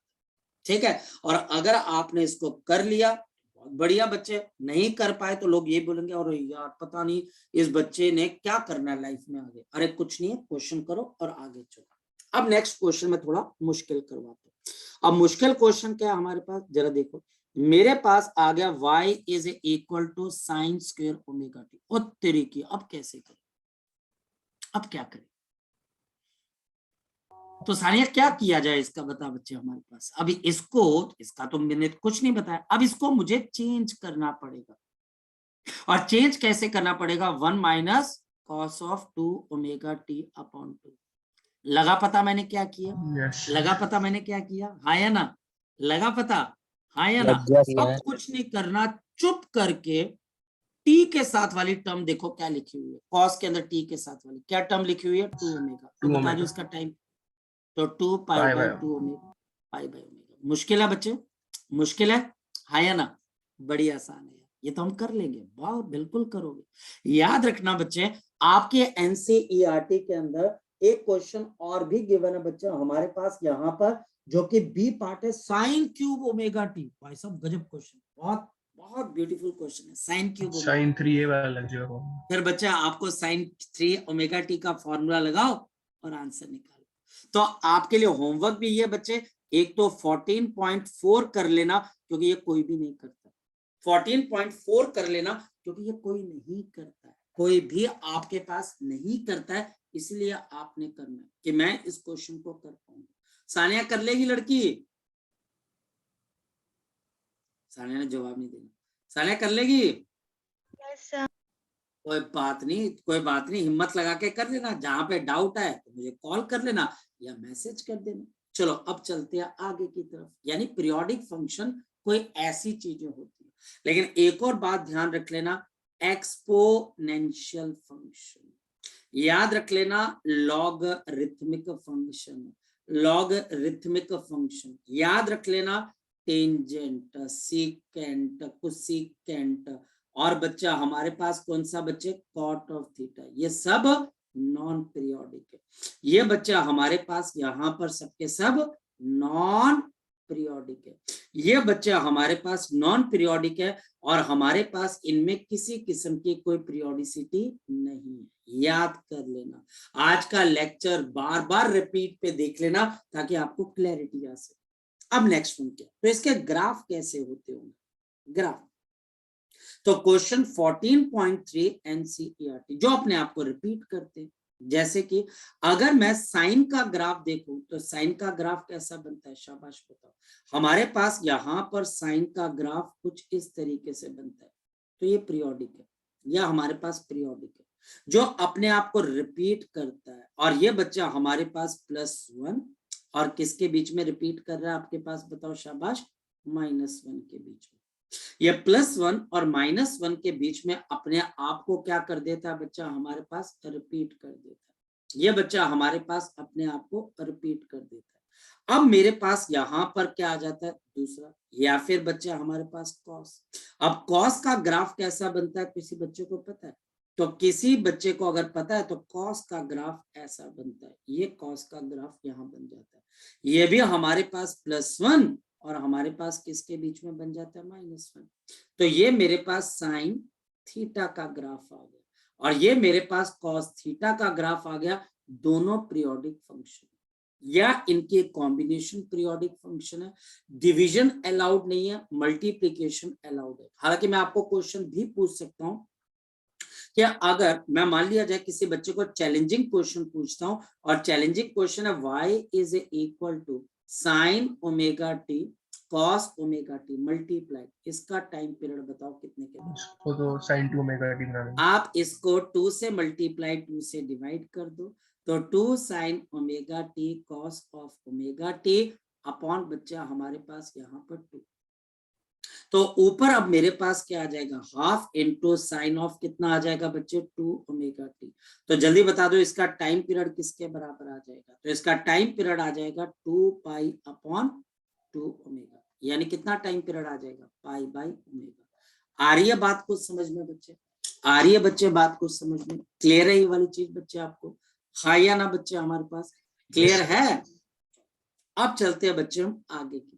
ठीक है। और अगर आपने इसको कर लिया बहुत बढ़िया, बच्चे नहीं कर पाए तो लोग ये बोलेंगे और यार पता नहीं इस बच्चे ने क्या करना है लाइफ में आगे। अरे कुछ नहीं है, क्वेश्चन करो और आगे चलो। अब नेक्स्ट क्वेश्चन में थोड़ा मुश्किल करवाते हैं। अब मुश्किल क्वेश्चन क्या है हमारे पास, जरा देखो। मेरे पास आ गया y is equal to sine square omega t. और तरीके अब कैसे करें, अब क्या करें? तो सानिया क्या किया जाए इसका, बता बच्चे हमारे पास। अभी इसका तो मैंने कुछ नहीं बताया, अब इसको मुझे चेंज करना पड़ेगा। और चेंज कैसे करना पड़ेगा? 1 minus cos of 2 omega T upon 2। लगा पता मैंने क्या किया? Yes। लगा पता मैंने क्या किया? हाँ या ना? लगा पता? हाँ या ना? लग गया अब सर। कुछ नहीं करना, चुप करके टी के साथ वाली टर्म देखो क्या लिखी हुई है, कॉस के अंदर टी के साथ वाली क्या टर्म लिखी हुई है? 2 ओमेगा। तो 2 बता दो ओमेगा। इसका टाइम। तो 2 पाई pi by by 2 omega, pi by omega. मुश्किल है बच्चे? मुश्किल है? हाँ या ना? बड़ी आसान है, ये तो हम कर लेंगे। वाह बिल्कुल करोगे। याद रखना बच्चे, आपके एनसीईआरटी के अंदर एक क्वेश्चन और भी गिवन है बच्चे हमारे पास यहाँ पर, जो कि बी पार्ट है, साइन क्यूब ओमेगा टी। भाई साहब गजब क्वेश्चन, बहुत बहुत ब्यूटीफुल क्वेश्चन है, साइन क्यूब sin 3a वाला लग जाएगा। फिर बच्चा आपको साइन 3 ओमेगा टी का फॉर्मूला लगाओ और आंसर निकालो। तो आपके लिए होमवर्क भी ये बच्चे, एक तो 14.4 कर लेना क्योंकि ये कोई भी नहीं करता, 14.4 कर लेना क्योंकि ये कोई नहीं करता है, कोई भी आपके पास नहीं करता है, इसलिए आपने करना है कि मैं इस क्वेश्चन को कर पाऊंगा। सानिया कर लेगी लड़की? सानिया ने जवाब नहीं देना। सानिया कर लेगी? कोई बात नहीं, कोई बात नहीं, हिम्मत लगा के कर लेना। जहां पे डाउट है तो मुझे कॉल कर लेना या मैसेज कर देना। चलो अब चलते हैं आगे की तरफ। यानी पीरियोडिक फंक्शन कोई ऐसी चीजें होती है, लेकिन एक और बात ध्यान रख लेना, एक्सपोनेंशियल फंक्शन याद रख लेना, लॉगरिथमिक फंक्शन, लॉगरिथमिक फंक्शन याद रख लेना, टेंजेंट, सीकेंट, कोसेकेंट, और बच्चा हमारे पास कौन सा बच्चे? Cot of theta. ये सब नॉन पीरियोडिक है। ये बच्चा हमारे पास यहाँ पर सबके सब नॉन पीरियोडिक है। ये बच्चा हमारे पास नॉन पीरियोडिक है और हमारे पास इनमें किसी किस्म की कोई पीरियोडिसिटी नहीं है। याद कर लेना, आज का लेक्चर बार बार रिपीट पे देख लेना ताकि आपको क्लैरिटी आ सके। अब नेक्स्ट वन क्या, तो इसके ग्राफ कैसे होते होंगे? ग्राफ तो क्वेश्चन 14.3 एनसीईआरटी जो अपने आप को रिपीट करते हैं, जैसे कि अगर मैं साइन का ग्राफ देखूं तो साइन का ग्राफ कैसा बनता है? शाबाश बताओ। हमारे पास यहाँ पर साइन का ग्राफ कुछ इस तरीके से बनता है, तो ये पीरियोडिक है या हमारे पास पीरियोडिक है। जो अपने आप को रिपीट करता है, और ये बच्चा हमारे पास +1 और किसके बीच में रिपीट कर रहा है आपके पास, बताओ शाबाश, -1 के बीच में। ये +1 और -1 के बीच में अपने आप को क्या कर देता है बच्चा, हमारे पास रिपीट कर देता है। ये बच्चा हमारे पास अपने आप को रिपीट कर देता है। अब मेरे पास यहां पर क्या आ जाता है, दूसरा, या फिर बच्चा हमारे पास कॉस। अब कॉस का ग्राफ कैसा बनता है, किसी बच्चे को पता है? तो किसी बच्चे को अगर पता है तो कॉस का ग्राफ ऐसा बनता है, ये कॉस का ग्राफ यहाँ बन जाता है। ये भी हमारे पास +1 और हमारे पास किसके बीच में बन जाता है, -1। तो ये मेरे पास साइन थीटा का ग्राफ आ गया, और ये मेरे पास कॉस थीटा का ग्राफ आ गया। दोनों पीरियोडिक फंक्शन या इनके कॉम्बिनेशन पीरियोडिक फंक्शन है। डिवीजन अलाउड नहीं है, मल्टीप्लीकेशन अलाउड है। हालांकि मैं आपको क्वेश्चन भी पूछ सकता हूँ कि अगर मैं मान लिया जाए किसी बच्चे को चैलेंजिंग क्वेश्चन पूछता हूँ, और चैलेंजिंग क्वेश्चन है y is equal to sine omega t cos omega t multiply, इसका टाइम पीरियड बताओ कितने के बाद। इसको तो sin 2 ओमेगा टी बनाना है। आप इसको 2 से मल्टीप्लाई 2 से डिवाइड कर दो, तो 2 sign omega t cos of omega T upon बच्चा हमारे पास यहाँ पर 2। तो ऊपर अब मेरे पास क्या आ जाएगा, हाफ इंटू साइन ऑफ कितना आ जाएगा बच्चे, 2 ओमेगा टी। तो जल्दी बता दो इसका टाइम पीरियड किसके बराबर आ जाएगा, तो इसका टाइम पीरियड आ जाएगा 2 पाई अपॉन 2 ओमेगा, यानी कितना टाइम पीरियड आ जाएगा, पाई बाई ओमेगा। आ रही है बात कुछ समझ में बच्चे, आ रही है बच्चे बात कुछ समझ में, क्लियर है ये वाली चीज बच्चे आपको, हाँ या ना बच्चे हमारे पास क्लियर है। अब चलते हैं बच्चे हम आगे की।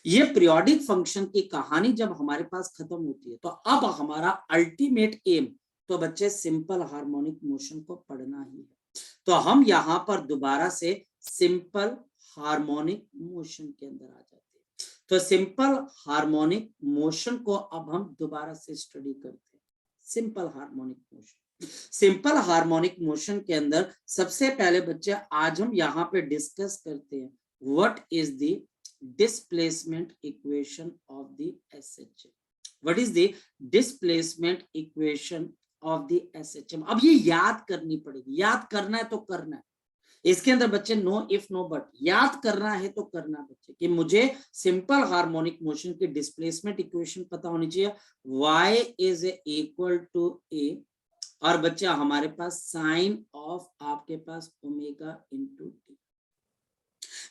ये पीरियोडिक फंक्शन की कहानी जब हमारे पास खत्म होती है, तो अब हमारा अल्टीमेट एम तो बच्चे सिंपल हार्मोनिक मोशन को पढ़ना ही है। तो हम यहाँ पर दोबारा से सिंपल हार्मोनिक मोशन के अंदर आ जाते हैं। तो सिंपल हार्मोनिक मोशन को अब हम दोबारा से स्टडी करते हैं। Simple harmonic motion, simple harmonic motion के अंदर सबसे पहले बच्चे आज हम यहाँ पे डिस्कस करते हैं what is the displacement equation of the SHM. What is the displacement equation of the SHM? अब ये याद करनी पड़ेगी, याद करना है तो करना है। इसके अंदर बच्चे नो इफ नो बट, याद करना है तो करना बच्चे कि मुझे सिंपल हार्मोनिक मोशन की डिस्प्लेसमेंट इक्वेशन पता होनी चाहिए। y is equal to a, और बच्चा हमारे पास साइन ऑफ आपके पास ओमेगा इंटू टी।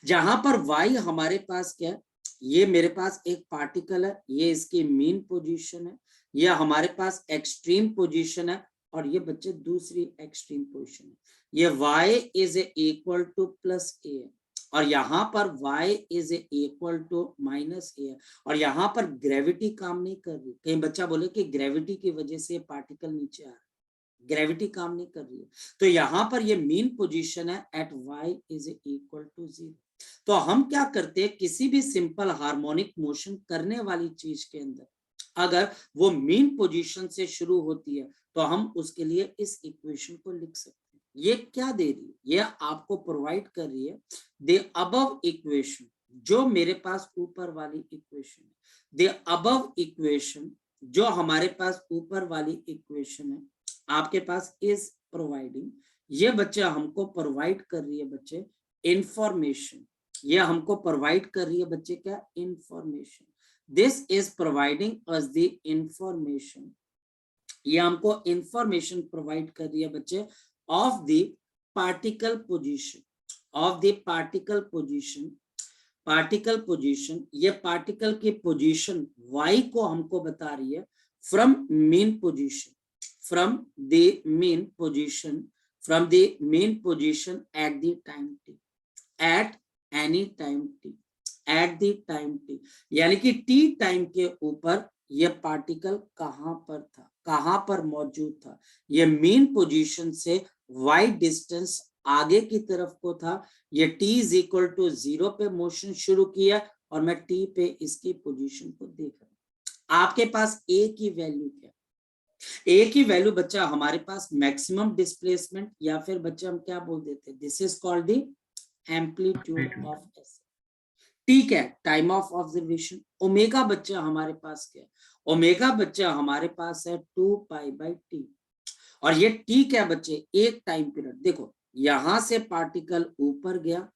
जहां पर y हमारे पास क्या है, ये मेरे पास एक पार्टिकल है, ये इसकी मीन पोजीशन है, ये हमारे पास एक्सट्रीम पोजीशन है, और ये बच्चे दूसरी एक्सट्रीम पोजीशन है। ये y is equal to plus a है, और यहाँ पर y is equal to minus a है, और यहाँ पर ग्रेविटी काम नहीं कर रही। कहीं बच्चा बोले कि ग्रेविटी की वजह से पार्टिकल नीचे आ रहा है, ग्रेविटी काम नहीं कर रही है। तो यहाँ पर ये मीन पोजीशन है at y is equal to 0। तो हम क्या करते हैं, किसी भी सिंपल हार्मोनिक मोशन करने वाली चीज के अंदर अगर वो मीन पोजीशन से शुरू होती है तो हम उसके लिए इस इक्वेशन को लिख सकते हैं। ये क्या दे रही है, ये आपको प्रोवाइड कर रही है द अबव इक्वेशन, जो मेरे पास ऊपर वाली इक्वेशन है। द अबव इक्वेशन जो हमारे पास ऊपर वाली इक्वेशन है आपके पास इज प्रोवाइडिंग, ये बच्चे हमको प्रोवाइड कर रही है बच्चे इंफॉर्मेशन, ये हमको प्रोवाइड कर रही है बच्चे क्या, information. This is providing us the information, ये हमको इंफॉर्मेशन प्रोवाइड कर रही है बच्चे of the particle position, of the particle position, particle position, ये पार्टिकल की पोजीशन y को हमको बता रही है from main position, from the mean position, from the mean position at the time t, at any time t, at the time t, यानी कि t time के ऊपर ये पार्टिकल कहां पर था, कहां पर मौजूद था। ये मेन पोजीशन से y डिस्टेंस आगे की तरफ को था। ये t इज इक्वल टू 0 पे मोशन शुरू किया, और मैं t पे इसकी पोजीशन को देख रहा हूं। आपके पास a की वैल्यू क्या, ए की वैल्यू बच्चा हमारे पास मैक्सिमम डिस्प्लेसमेंट, या फिर बच्चा हम क्या बोल देते हैं, this is called the amplitude of S. ठीक है, टाइम ऑफ ऑब्जर्वेशन। ओमेगा बच्चा हमारे पास क्या है, ओमेगा बच्चा हमारे पास है 2 पाई बाई टी, और ये टी क्या बच्चे, एक टाइम पीरियड। देखो यहां से पार्टिकल ऊपर गया,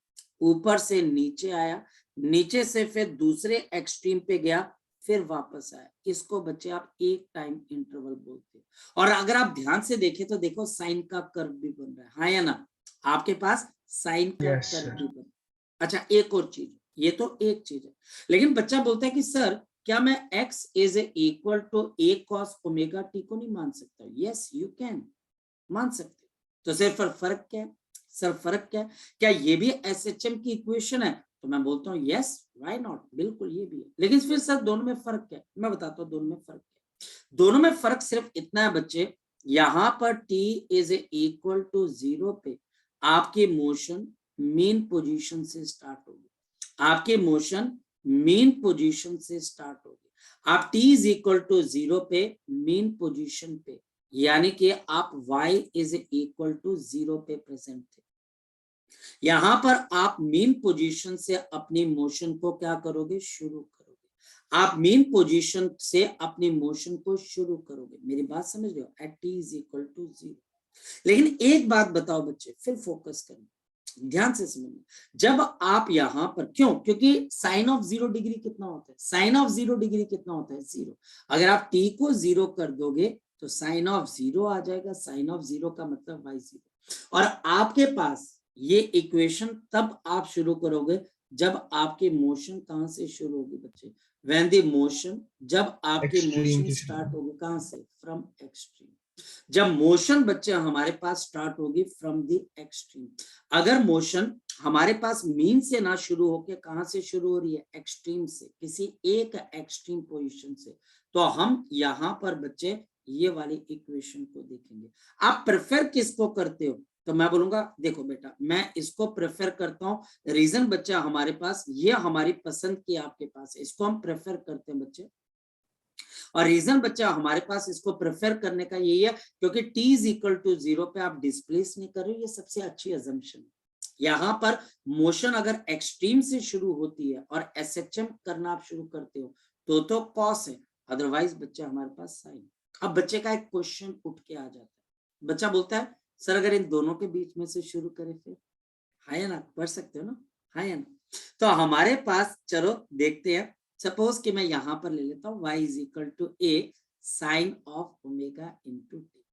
ऊपर से नीचे आया, नीचे से फिर दूसरे एक्सट्रीम पे गया, फिर वापस आया। इसको बच्चे आप एक टाइम इंटरवल बोलते हैं। और अगर आप ध्यान से देखें तो देखो साइन का कर्व भी बन रहा है, हाँ या ना, आपके पास साइन का Yes, कर्व sir. भी बन रहा है। अच्छा एक और चीज, ये तो एक चीज है, लेकिन बच्चा बोलता है कि सर क्या मैं x is equal to a cos omega t को नहीं मान सकता? यस यू कैन, मान सकते हो। तो सिर्फ फर्क क्या है सर, फर्क क्या है, क्या ये भी SHM की इक्वेशन है? तो मैं बोलता हूँ यस, व्हाई नॉट, बिल्कुल ये भी है। लेकिन फिर सर दोनों में फर्क क्या है, मैं बताता हूँ दोनों में फर्क क्या है। दोनों में फर्क सिर्फ इतना है बच्चे, यहां पर t इज इक्वल टू 0 पे आपकी मोशन मीन पोजीशन से स्टार्ट होगी, आपकी मोशन मीन पोजीशन से स्टार्ट होगी। आप t इज इक्वल टू 0 पे मीन पोजीशन पे, यानी कि आप y इज इक्वल टू 0 पे प्रेजेंट थे। यहां पर आप मीन पोजीशन से अपनी मोशन को क्या करोगे, शुरू करोगे। आप मीन पोजीशन से अपनी मोशन को शुरू करोगे, मेरी बात समझ रहे हो, at t is equal to 0। लेकिन एक बात बताओ बच्चे, फिर फोकस करना, ध्यान से समझना। जब आप यहां पर, क्यों, क्योंकि साइन ऑफ 0 डिग्री कितना होता है, साइन ऑफ 0 डिग्री कितना होता है, 0। अगर आप t को 0 कर दोगे तो साइन ऑफ 0 आ जाएगा, साइन ऑफ 0 का मतलब y 0। और आपके पास ये इक्वेशन तब आप शुरू करोगे जब आपकी मोशन कहां से शुरू होगी बच्चे, व्हेन द मोशन, जब आपकी Extreme मोशन की स्टार्ट शुरू। होगी कहां से, फ्रॉम एक्सट्रीम। जब मोशन बच्चे हमारे पास स्टार्ट होगी फ्रॉम द एक्सट्रीम। अगर मोशन हमारे पास मीन से ना शुरू होके कहां से शुरू हो रही है, एक्सट्रीम से, किसी एक एक्सट्रीम पोजीशन से, तो हम यहां पर बच्चे ये वाली इक्वेशन को देखेंगे। आप प्रेफर किसको करते हो, तो मैं बोलूंगा देखो बेटा मैं इसको प्रेफर करता हूं। रीजन बच्चा हमारे पास, ये हमारी पसंद की आपके पास है, इसको हम प्रेफर करते हैं बच्चे। और रीजन बच्चा हमारे पास इसको प्रेफर करने का यही है क्योंकि t इज इक्वल टू 0 पे आप डिस्प्लेस नहीं कर रहे हो, ये सबसे अच्छी अजम्पशन है। यहाँ पर मोशन अगर एक्सट्रीम से शुरू होती है और SHM करना आप शुरू करते हो तो कॉस है, अदरवाइज बच्चा हमारे पास साइन। अब बच्चे का एक क्वेश्चन उठ के आ जाता है, बच्चा बोलता है सर अगर इन दोनों के बीच में से शुरू करें फिर, हाँ या ना, पढ़ सकते हो ना, हाँ या ना। तो हमारे पास चलो देखते हैं, सपोज कि मैं यहां पर ले लेता हूं y is equal to a sine of omega into t.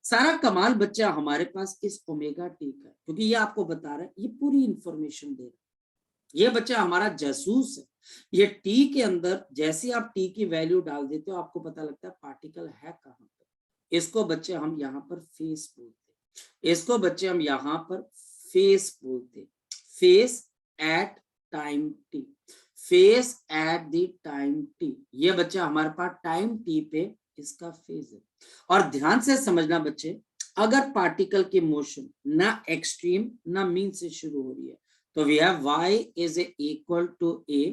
सारा कमाल बच्चा हमारे पास इस ओमेगा टी का, क्योंकि ये आपको बता रहा है, ये पूरी इंफॉर्मेशन दे रहा है, ये बच्चा हमारा जासूस है। ये टी के अंदर जैसे आप टी की वैल्यू डाल देते हो आपको पता लगता है पार्टिकल है कहां पर। इसको बच्चे हम यहाँ पर फेस बोलते हैं, इसको बच्चे हम यहाँ पर फेस बोलते हैं, face at time T, face at the time T. ये बच्चा हमारे पास टाइम टी पे इसका फेज है। और ध्यान से समझना बच्चे, अगर पार्टिकल की मोशन ना एक्सट्रीम ना मीन से शुरू हो रही है तो we have y is equal to a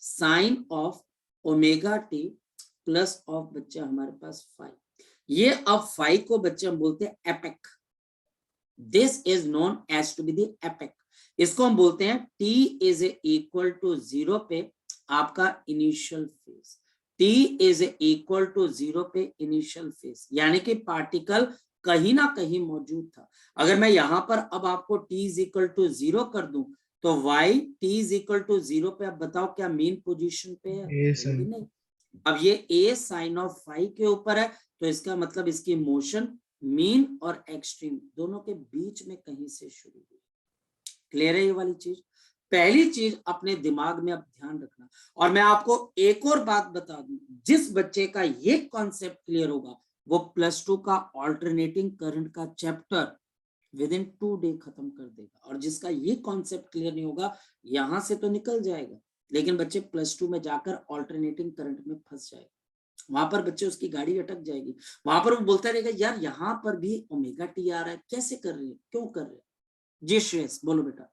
sine of omega t plus of बच्चा हमारे पास फाई। ये अब फाई को बच्चे हम बोलते हैं apex, this is known as to be the apex. इसको हम बोलते हैं t इज इक्वल टू 0 पे आपका initial phase, t is equal to 0 पे इनिशियल फेज, यानी कि पार्टिकल कहीं ना कहीं मौजूद था। अगर मैं यहां पर अब आपको t इज इक्वल टू 0 कर दूं तो y t is equal to 0 पे, अब बताओ क्या मेन पोजीशन पे है, A नहीं। अब ये a साइन ऑफ फाई के ऊपर है तो इसका मतलब इसकी मोशन मीन और एक्सट्रीम दोनों के बीच में कहीं से शुरू हुई। क्लियर है ये वाली चीज? पहली चीज अपने दिमाग में अब ध्यान रखना। और मैं आपको एक और बात बता दूं, जिस बच्चे का ये कॉन्सेप्ट क्लियर होगा वो +2 का ऑल्टरनेटिंग करंट का चैप्टर विद इन 2 डे खत्म कर देगा। और जिसका ये कॉन्सेप्ट क्लियर नहीं होगा यहां से तो निकल जाएगा, लेकिन बच्चे +2 में जाकर ऑल्टरनेटिंग करंट में फंस जाएगा, वहां पर बच्चे उसकी गाड़ी अटक जाएगी। वहां पर वो बोलता रहेगा यार यहाँ पर भी ओमेगा टी आ रहा है, कैसे कर रही है, क्यों कर रहे हैं? जी श्रेयस बोलो बेटा।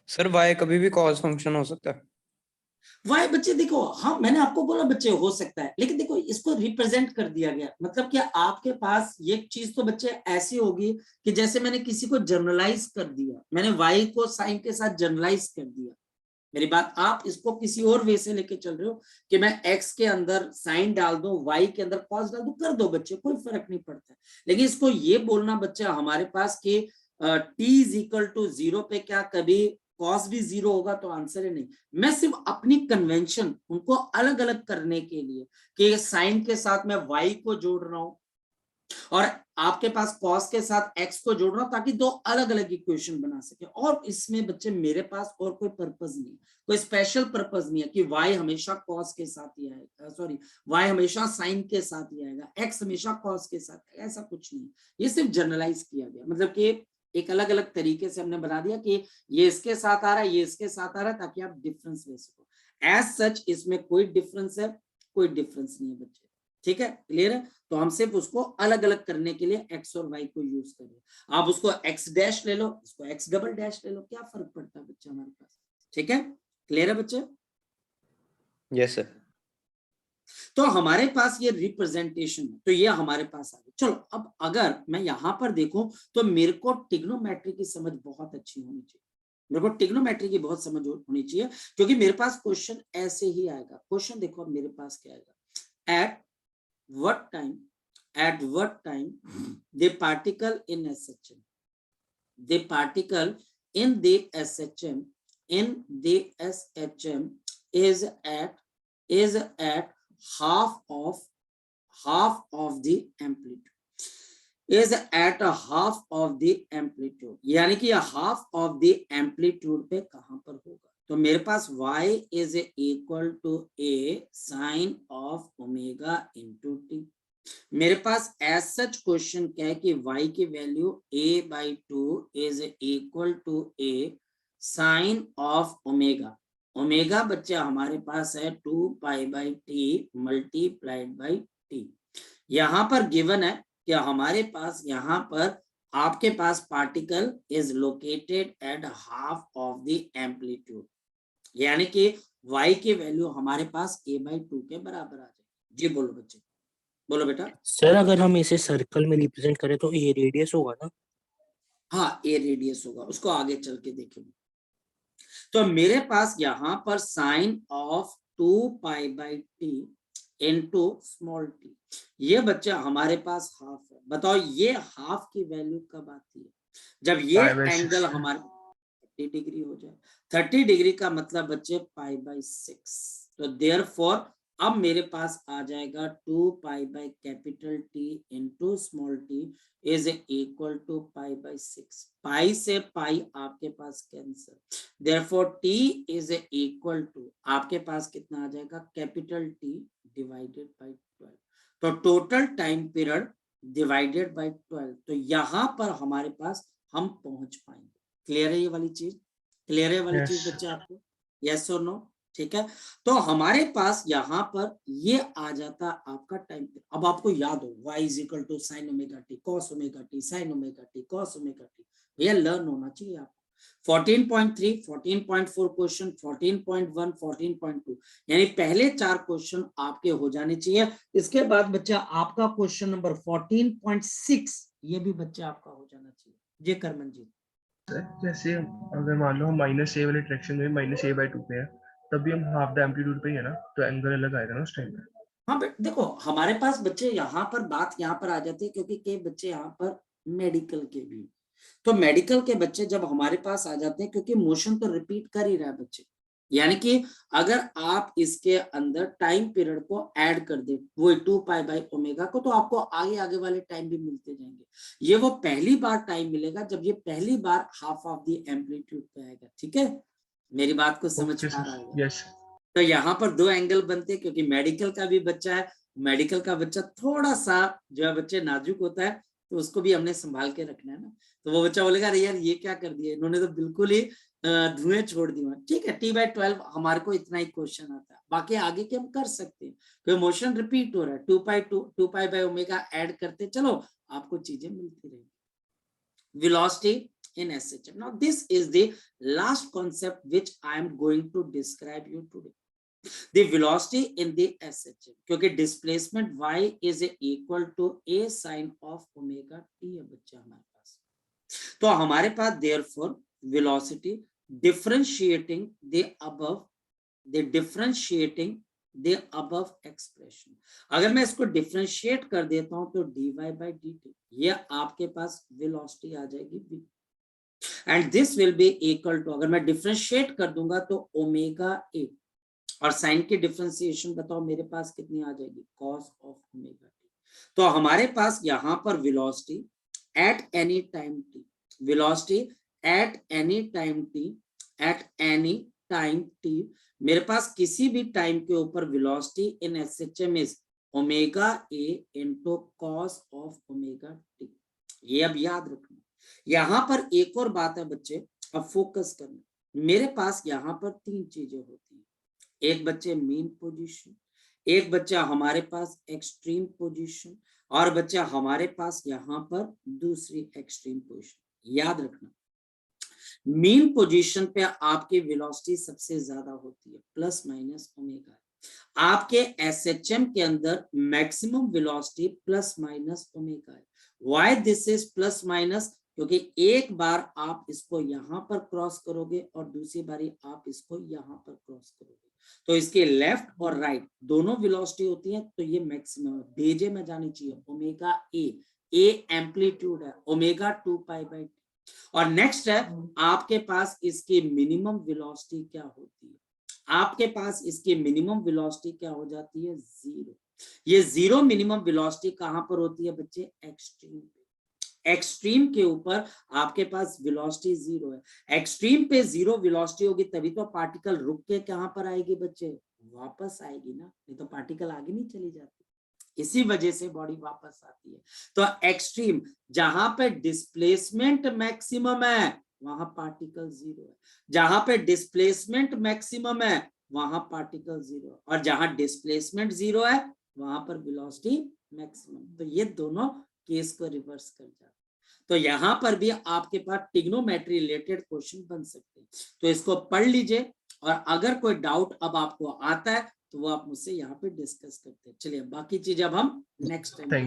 सर y कभी भी कॉस फंक्शन हो सकता है। वाई बच्चे देखो, हाँ मैंने आपको बोला बच्चे हो सकता है, लेकिन देखो इसको रिप्रेजेंट कर दिया गया, मतलब कि आपके पास ये चीज तो बच्चे ऐसी होगी कि जैसे मैंने किसी को जनरलाइज कर दिया, मैंने y को साइन के साथ जनरलाइज कर दिया, मेरी बात, आप इसको किसी और वे से लेके चल रहे हो कि मैं x के अंदर साइन डाल दूं, y के अंदर cos डाल दूं, कर दो बच्चे, कोई फर्क नहीं पड़ता है। लेकिन इसको ये बोलना बच्चा हमारे पास कि t इज इक्वल टू 0 पे क्या कभी cos भी 0 होगा, तो आंसर है नहीं। मैं सिर्फ अपनी कन्वेंशन उनको अलग अलग करने के लिए कि साइन के साथ मैं y को जोड़ रहा हूं और आपके पास cos के साथ x को जोड़ रहा हूं, ताकि दो अलग अलग इक्वेशन बना सके। और इसमें बच्चे मेरे पास और कोई पर्पस नहीं है, कोई स्पेशल पर्पस नहीं है कि y हमेशा cos के साथ ही आएगा, सॉरी y हमेशा sin के साथ ही आएगा, x हमेशा cos के साथ आएगा, ऐसा कुछ नहीं। ये सिर्फ जनरलाइज किया गया, मतलब कि एक अलग अलग तरीके से हमने बना दिया कि ये इसके साथ आ रहा है, ये इसके साथ आ रहा है, ताकि आप डिफरेंस ले सको। एज सच इसमें कोई डिफरेंस है, कोई डिफरेंस नहीं है बच्चे, ठीक है, क्लियर है। तो हम सिर्फ उसको अलग अलग करने के लिए x और y को यूज कर रहे हैं। आप उसको x डैश ले लो, इसको x डबल डैश ले लो, क्या फर्क पड़ता है बच्चा हमारे पास, ठीक है, क्लियर है बच्चे। Yes sir. तो हमारे पास ये रिप्रेजेंटेशन है, तो ये हमारे पास आ गया। चलो अब अगर मैं यहां पर देखूं तो मेरे को ट्रिग्नोमेट्री की समझ बहुत अच्छी होनी चाहिए, मेरे को ट्रिग्नोमेट्री की बहुत समझ होनी चाहिए, क्योंकि मेरे पास क्वेश्चन ऐसे ही आएगा। क्वेश्चन देखो मेरे पास क्या आएगा, eight what time the particle in SHM, the particle in the SHM is at half of the amplitude, is at a half of the amplitude, यानी कि half of the amplitude पे कहां पर होगा। तो मेरे पास y is equal to a sin of omega into t। मेरे पास as such question क्या है कि y की value a/2 is equal to a sin of omega। Omega बच्चे हमारे पास है 2π/t मल्टीप्लाइड बाई t। यहां पर गिवन है कि हमारे पास यहाँ पर आपके पास particle is located at half of the amplitude, यानी कि y की वैल्यू हमारे पास a/2 के बराबर आ जाएगी। जी बोलो बच्चे, बोलो बेटा। सर अगर हम इसे सर्कल में रिप्रेजेंट करें तो ये रेडियस होगा ना? हाँ, ए रेडियस होगा, उसको आगे चल के देखेंगे। तो मेरे पास यहाँ पर sine of 2π/t into small t, ये बच्चा हमारे पास हाफ है। बताओ ये हाफ की वैल्यू कब आती है, जब ये एंगल हमारे 30 डिग्री हो जाए। 30 डिग्री का मतलब बच्चे π/6। तो देयरफॉर अब मेरे पास आ जाएगा 2π/T into small t is equal to π/6। Pi से पाई आपके पास cancel, therefore t is equal to आपके पास कितना आ जाएगा, कैपिटल T डिवाइडेड बाई 12। तो total time period divided by 12, तो यहां पर हमारे पास हम पहुंच पाएंगे। क्लियर है ये वाली चीज, क्लियर है वाली चीज बच्चे आपको, यस और नो, ठीक है। तो हमारे पास यहाँ पर ये आ जाता आपका टाइम। अब आपको याद हो y is equal to sine omega t cos omega t sine omega t cos omega t, भैया लर्न होना चाहिए आपको। 14.3, 14.4 क्वेश्चन, 14.1, 14.2, यानी पहले 4 क्वेश्चन आपके हो जाने चाहिए। इसके बाद बच्चा आपका क्वेश्चन नंबर 14.6 ये भी बच्चा आपका हो जाना चाहिए। जी करमन जी। जैसे अगर मान लो हम -a वाले डायरेक्शन में -a/2 पे है, तभी हम हाफ द एम्पलीट्यूड पे ही है ना, तो एंगल अलग आएगा ना उस टाइम पे। हाँ बेटा देखो हमारे पास बच्चे यहाँ पर बात यहाँ पर आ जाती है, क्योंकि कई बच्चे यहाँ पर मेडिकल के भी, तो मेडिकल के बच्चे जब हमारे पास आ जाते हैं, क्योंकि मोशन तो रिपीट कर ही रहा है बच्चे, यानी कि अगर आप इसके अंदर टाइम पीरियड को ऐड कर दे वो 2π/ω को, तो आपको आगे आगे वाले टाइम भी मिलते जाएंगे। ये वो पहली बार टाइम मिलेगा जब ये पहली बार हाफ ऑफ द एम्पलीट्यूड पे आएगा। ठीक है, मेरी बात को समझ पा रहा है? यस। तो यहाँ पर 2 एंगल बनते हैं, क्योंकि मेडिकल का भी बच्चा है, मेडिकल का बच्चा थोड़ा सा जो है बच्चे नाजुक होता है, तो उसको भी हमने संभाल के रखना है ना। तो वो बच्चा बोलेगा अरे यार ये क्या कर दिया इन्होंने, तो बिल्कुल ही धुएं छोड़ दिए। ठीक है, T/12 हमारे को इतना ही क्वेश्चन आता है, बाकी आगे के हम कर सकते हैं, क्योंकि मोशन रिपीट हो रहा है। 2π/ω ऐड करते चलो, आपको चीजें मिलती रहेंगी। Velocity in SHM. Now this is the last concept which I am going to describe you today. The velocity in the SHM, क्योंकि displacement y is equal to a sin of omega t है बच्चा हमारे पास। तो हमारे पास therefore velocity differentiating the above expression. अगर मैं इसको differentiate कर देता हूं तो dy by dt, ये आपके पास वेलोसिटी आ जाएगी v, and this will be equal to, अगर मैं डिफरेंशिएट कर दूंगा तो ओमेगा a, और साइन की डिफरेंशिएशन बताओ मेरे पास कितनी आ जाएगी, cos ऑफ ओमेगा t। तो हमारे पास यहाँ पर velocity at any time t, velocity at any time t, at any time t, मेरे पास किसी भी टाइम के ऊपर velocity in SHM is omega a into cos of omega t। ये अब याद रखना। यहाँ पर एक और बात है बच्चे, अब फोकस करना, मेरे पास यहाँ पर तीन चीजें होती हैं, एक बच्चे मीन पोजीशन, एक बच्चा हमारे पास एक्सट्रीम पोजीशन, और बच्चा हमारे पास यहाँ पर दूसरी एक्सट्रीम पोजीशन। याद रखना, मीन पोजीशन पे आपकी वेलोसिटी सबसे ज्यादा होती है, प्लस माइनस ओमेगा। आपके एसएचएम के अंदर maximum velocity plus minus omega है। Why this is plus minus, क्योंकि एक बार आप इसको यहाँ पर क्रॉस करोगे और दूसरी बारी आप इसको यहाँ पर क्रॉस करोगे, तो इसके लेफ्ट और राइट दोनों वेलोसिटी होती है, तो ये मैक्सिमम भेजे में जानी चाहिए ओमेगा ए एम्पलीट्यूड है, ओमेगा 2 पाई बाई टी। और नेक्स्ट है आपके पास इसकी मिनिमम वेलोसिटी क्या होती है, आपके पास इसकी मिनिमम वेलोसिटी क्या हो जाती है, जीरो। ये जीरो मिनिमम वेलोसिटी कहां पर होती है बच्चे, एक्सट्रीम पे। एक्सट्रीम के ऊपर आपके पास वेलोसिटी जीरो है, एक्सट्रीम पे जीरो वेलोसिटी होगी तभी तो पार्टिकल रुक के कहां पर आएगी बच्चे, वापस आएगी ना, नहीं तो पार्टिकल आगे नहीं चली जाती, इसी वजह से बॉडी वापस आती है। तो एक्सट्रीम जहां पे डिस्प्लेसमेंट मैक्सिमम है वहां पार्टिकल जीरो है, जहां पे डिस्प्लेसमेंट मैक्सिमम है वहां पार्टिकल जीरो है, और जहां डिस्प्लेसमेंट जीरो है वहां पर वेलोसिटी मैक्सिमम। तो ये दोनों केस को रिवर्स कर जाता है। तो यहाँ पर भी आपके पास ट्रिग्नोमेट्री रिलेटेड क्वेश्चन बन सकते हैं, तो इसको पढ़ लीजिए, और अगर कोई डाउट अब आपको आता है तो वो आप मुझसे यहाँ पे डिस्कस करते हैं। चलिए बाकी चीज अब हम नेक्स्ट टाइम